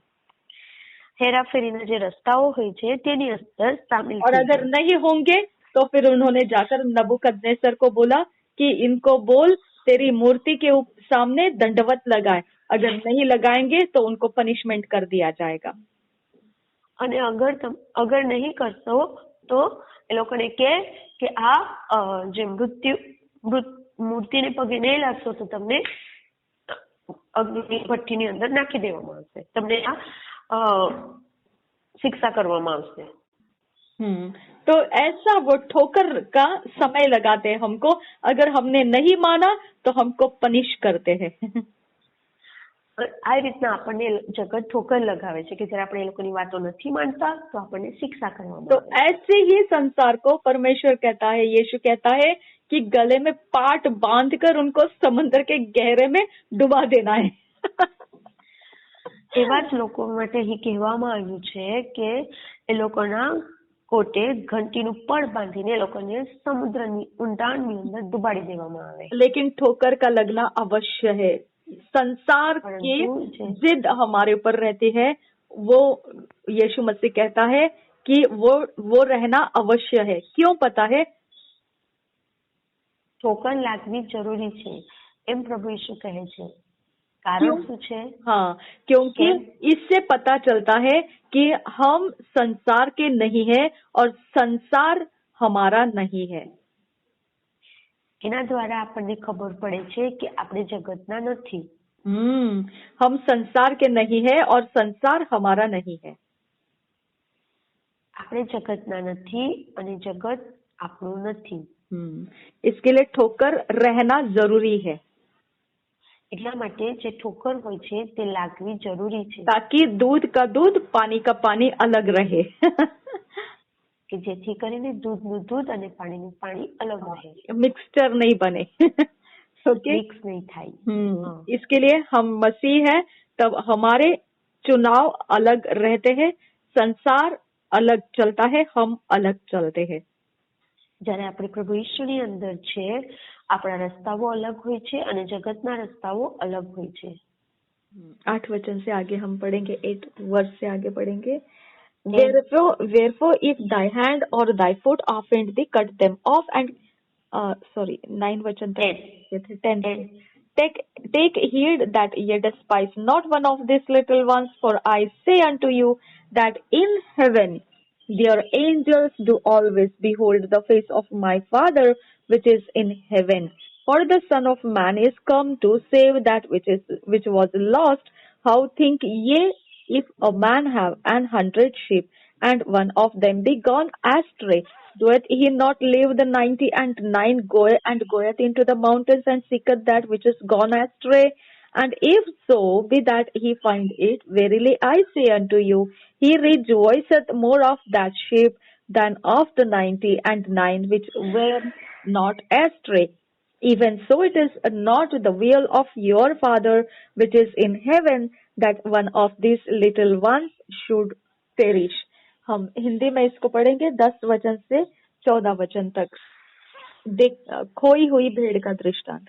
हेराफेरीના જે રસ્તાઓ હોય છે તેની અંદર સામેલ और થઈ अगर જાય। नहीं होंगे तो फिर उन्होंने जाकर नबूकदनेस्सर को बोला कि इनको बोल तेरी मूर्ति के सामने दंडवत लगाए, अगर नहीं लगाएंगे तो उनको पनिशमेंट कर दिया जाएगा। અને અગર નહીં કરશો તો એ લોકોને કહે કે આ જે મૂર્તિને પગે નહીં લાગશો તો તમને અગ્નિની ભઠ્ઠીની અંદર નાખી દેવામાં આવશે, તમને આ શિક્ષા કરવામાં આવશે। तो ऐसा वो ठोकर का समय लगाते हैं हमको, अगर हमने नहीं माना तो हमको पनिश करते हैं। આ રીતના આપણને જગત ઠોકર લગાવે છે કે જ્યારે આપણે એ લોકોની વાતો નથી માનતા તો આપણને શિક્ષા કરવામાં तो આવે। ऐसे ही संसार को परमेश्वर कहता है, यीशु कहता है कि गले में पाट बांधकर उनको समुद्र के गहरे में डुबा देना है। એવા જ લોકો માટે અહીં કહેવામાં આવ્યું છે કે એ લોકોના કોટે ઘંટીનું પડ બાંધીને એ લોકોને સમુદ્રની ઊંડાણની અંદર ડુબાડી દેવામાં આવે। लेकिन ठोकर का लगना अवश्य है। संसार की जिद हमारे ऊपर रहती है, वो यीशु मसीह कहता है कि वो रहना अवश्य है। क्यों पता है? ठोकर लागवी जरूरी છે એમ પ્રભુ ઈસુ કહે છે। કારણ શું છે? हाँ, क्योंकि इससे पता चलता है कि हम संसार के नहीं है और संसार हमारा नहीं है। એના દ્વારા આપણને ખબર પડે છે કે આપણે જગતના નથી। हम संसार के नहीं है और संसार हमारा नहीं है। આપણે જગતના નથી અને જગત આપણું નથી। इसके लिए ठोकर रहना जरूरी है। એટલા માટે જે ઠોકર હોય છે તે લાગવી જરૂરી છે, ताकि दूध का दूध पानी का पानी अलग रहे। કે જેથી કરીને દૂધનું દૂધ અને પાણીનું પાણી अलग रहे, मिक्सचर नहीं बने। ओके, मिक्स नहीं થાય। इसके लिए हम मसीह है, तब हमारे चुनाव अलग रहते हैं, संसार अलग चलता है, हम अलग चलते हैं। જ્યારે આપણે પ્રભુ ઈશ્વરની અંદર છે આપણા રસ્તાઓ અલગ હોય છે અને જગતના રસ્તાઓ અલગ હોય છે। 8 वचन से आगे हम पढ़ेंगे, 8 वर्ष से आगे पढ़ेंगे। Wherefore if thy hand or thy foot offend thee, cut them off and 9 वचन तक 10 take heed that ye despise not one of these little ones, for I say unto you that in heaven their angels do always behold the face of my Father which is in heaven. For the Son of Man is come to save that which was lost. How think ye, if a man have 100 sheep, and one of them be gone astray, doeth he not leave the 99 goeth into the mountains and seeketh that which is gone astray? And if so be that he find it, verily I say unto you, he rejoiceth more of that sheep than of the 99 which were not astray. Even so it is not the will of your Father which is in heaven that one of these little ones should perish. हम हिंदी में इसको पढ़ेंगे 10 वचन से 14 वचन तक। खोई हुई भेड़ का दृष्टांत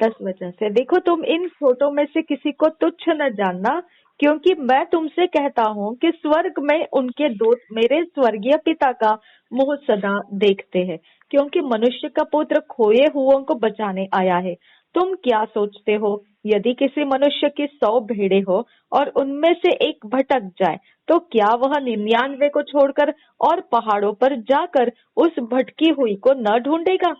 10 वचन से। देखो, तुम इन छोटों में से किसी को तुच्छ न जानना, क्योंकि मैं तुमसे कहता हूँ कि स्वर्ग में उनके दूत मेरे स्वर्गीय पिता का मुंह सदा देखते हैं, क्योंकि मनुष्य का पुत्र खोए हुओं को बचाने आया है। तुम क्या सोचते हो, यदि किसी मनुष्य की 100 भेड़ें हो और उनमें से एक भटक जाए, तो क्या वह 99 को छोड़कर और पहाड़ों पर जाकर उस भटकी हुई को न ढूंढेगा?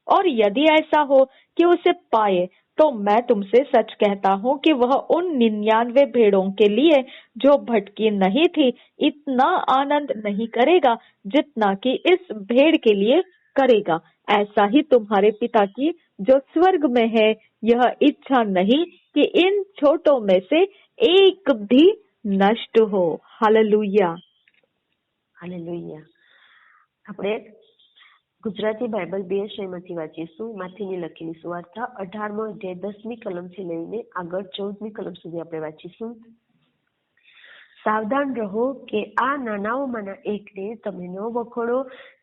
और यदि ऐसा हो कि उसे पाए, तो मैं तुमसे सच कहता हूँ कि वह उन 99 भेड़ों के लिए जो भटकी नहीं थी इतना आनंद नहीं करेगा जितना कि इस भेड़ के लिए करेगा। ऐसा ही तुम्हारे पिता की जो स्वर्ग में है यह इच्छा नहीं कि इन छोटों में से एक भी नष्ट हो। Hallelujah, hallelujah. આપણે ગુજરાતી બાઇબલ 2 શ્રેણીમાંથી વાંચીશું. માથીની લખેલી સુવાર્તા 18મો અધ્યાય 10મી કલમથી લઈને આગળ 14મી કલમ સુધી આપણે વાંચીશું. સાવધાન રહો કે આ નાનાઓમાંના એકને તમે ન વખોડો,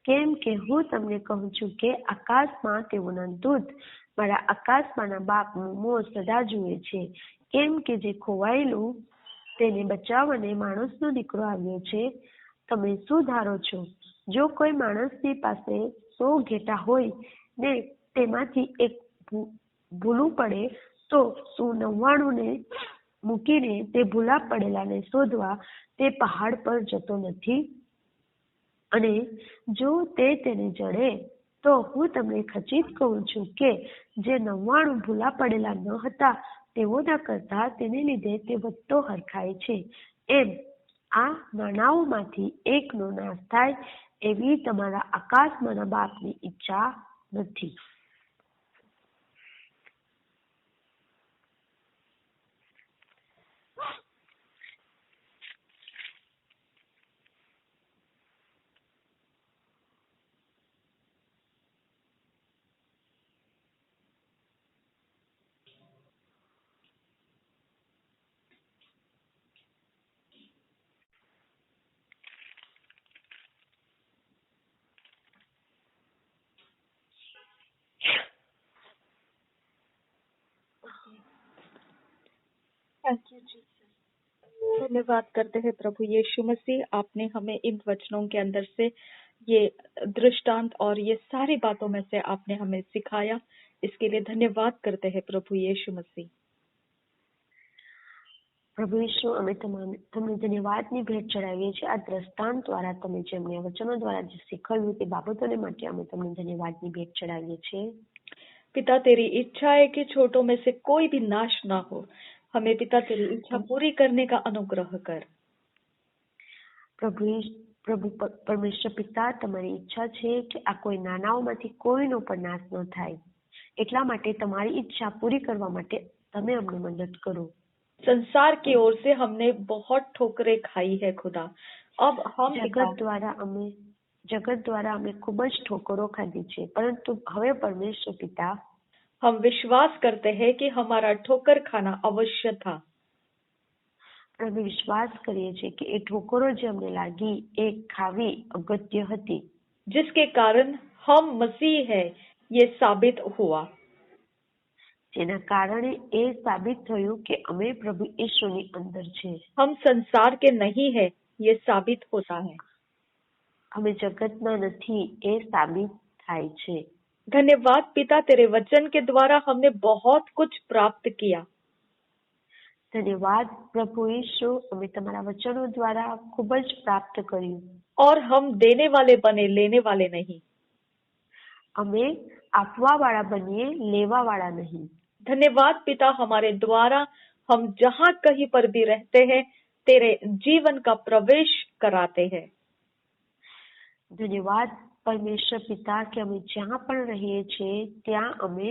કેમ કે હું તમને કહું છું કે આકાશમાં તેઓના દૂત મારા આકાશમાંના બાપનું મોં સદા જુએ છે. કેમ કે જે ખોવાયેલું તેને બચાવવાને માણસનો દીકરો આવ્યો છે. તમે શું ધારો છો? જો કોઈ માણસની પાસે 100 ઘેટાં હોય ને તેમાંથી એક ભૂલું પડે તો શું 99 ને મૂકીને તે ભૂલા પડેલાને શોધવા તે પહાડ પર જતો નથી? અને જો તે તેને જડે તો હું તમને ખચિત કહું છું કે જે 99 ભૂલા પડેલા ન હતા તેઓના કરતાં તેને લીધે તે વધતો હરખાય છે. એમ આ નાનાઓમાંથી એકનો નાશ થાય એવી તમારા આકાશમાંના બાપની ઈચ્છા નથી. Thank you Jesus. धन्यवाद करते हैं प्रभु यीशु मसीह, आपने हमें इन वचनों के अंदर से ये दृष्टांत और ये सारी बातों में से आपने हमें सिखाया, इसके लिए धन्यवाद करते हैं प्रभु यीशु मसीह। પ્રભુ ઈશુ, અમે તમને ધન્યવાદની ભેટ ચડાવીએ છીએ. આ દ્રષ્ટાંત દ્વારા તમે જે અમને વચનો દ્વારા જે શીખવ્યું તે બાબતોને માટે અમે તમને ધન્યવાદની ભેટ ચડાવીએ છીએ. पिता, तेरी इच्छा है कि छोटों में से कोई भी नाश ना हो। हमें पिता तेरी इच्छा पूरी करने का अनुग्रह कर। પ્રભુ પરમેશ્વર પિતા, તમારી ઈચ્છા છે કે આ કોઈ નાનાઓમાંથી કોઈનો પણ નાશ ન થાય, એટલા માટે તમારી ઈચ્છા પૂરી કરવા માટે તમે અમને મદદ કરો. संसार की ओर से हमने बहुत ठोकरें खाई है खुदा। अब हम જગત દ્વારા અમે ખૂબ જ ઠોકરો ખાધી છે, પરંતુ હવે પરમેશ્વર પિતા हम विश्वास करते हैं कि हमारा ठोकर खाना अवश्य था। અમે વિશ્વાસ કરીએ છીએ કે એ ઠોકરો જે અમને લાગી એ ખાવી અગત્ય હતી, जिसके कारण हम मसीह है ये साबित हुआ। જેના કારણે એ સાબિત થયું કે અમે પ્રભુ ઈશ્વરની અંદર છે. हम संसार के नहीं है ये साबित होता है। અમે જગતના નથી એ સાબિત થાય છે. धन्यवाद पिता, तेरे वचन के द्वारा हमने बहुत कुछ प्राप्त किया। ધન્યવાદ પ્રભુ ઈશુ, અમે તમારા વચનો દ્વારા ખૂબ જ પ્રાપ્ત કર્યું. और हम देने वाले बने, लेने वाले नहीं। અમે આપવા વાળા બનીએ, લેવા વાળા નહીં. धन्यवाद पिता, हमारे द्वारा हम जहाँ कहीं पर भी रहते हैं तेरे जीवन का प्रवेश कराते हैं। ધન્યવાદ પરમેશ્વર પિતા કે અમે જ્યાં પણ રહીએ છીએ ત્યાં અમે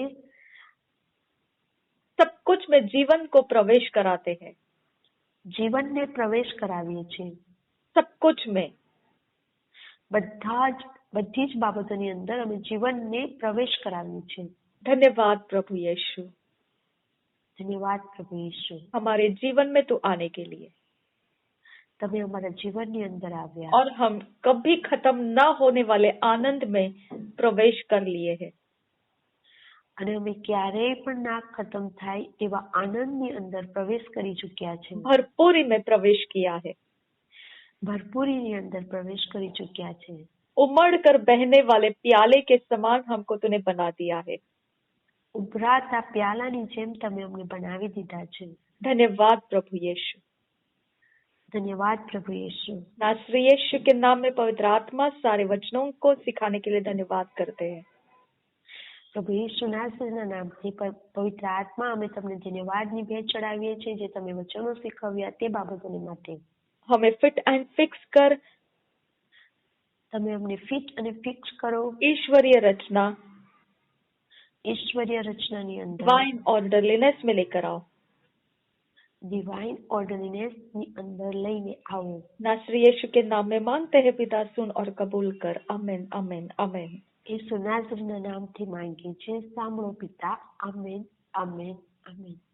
सब कुछ में जीवन को प्रवेश कराते हैं। જીવનને પ્રવેશ કરાવીએ છીએ. सब कुछ में બધી જ બાબતોની અંદર અમે જીવનને પ્રવેશ કરાવીએ છીએ. धन्यवाद प्रभु यीशु। ધન્યવાદ પ્રભુ ઈશુ, हमारे जीवन में तू आने के लिए। તમે અમારા જીવનની અંદર આવ્યા और हम कभी खत्म न होने वाले आनंद में प्रवेश कर लिए हैं। અને અમે ક્યારેય પણ ના ખતમ થાય એવા આનંદની અંદર પ્રવેશ કરી ચૂક્યા છે. भरपूरी में प्रवेश किया है। ભરપૂરીની અંદર પ્રવેશ કરી चुक्या છે. उमड़ कर बहने वाले प्याले के समान हमको तूने बना दिया है। ઉભરાતા પ્યાલાની જેમ તમે અમને બનાવી દીધા છે. धन्यवाद प्रभु यीशु। ધન્યવાદ પ્રભુ ઈશુ. नासरी यीशु के नाम में पवित्र आत्मा सारे वचनों को सिखाने के लिए धन्यवाद करते हैं। પ્રભુ ઈશુ નાસરીના નામથી પવિત્ર આત્મા અમે તમને ધન્યવાદની ભેટ ચડાવીએ છીએ જે તમે વચનો શીખવ્યા તે બાબતોને માટે. हमें फिट एंड फिक्स कर તમે અમને ફિટ અને ફિક્સ કરો ईश्वरीय रचना ઈશ્વરીય રચનાની અંદર डिवाइन ऑर्डरलीनेस में लेकर आओ। ડિવાઇન ઓર્ડરનેસની અંદર લઈને આવો. नासरी यीशु के नाम में मांगते हैं पिता, सुन और कबूल कर। आमीन आमीन आमीन। ઈસુ નાઝરીના નામથી માંગીએ છીએ, સાંભળો પિતા. Amen, amen, amen.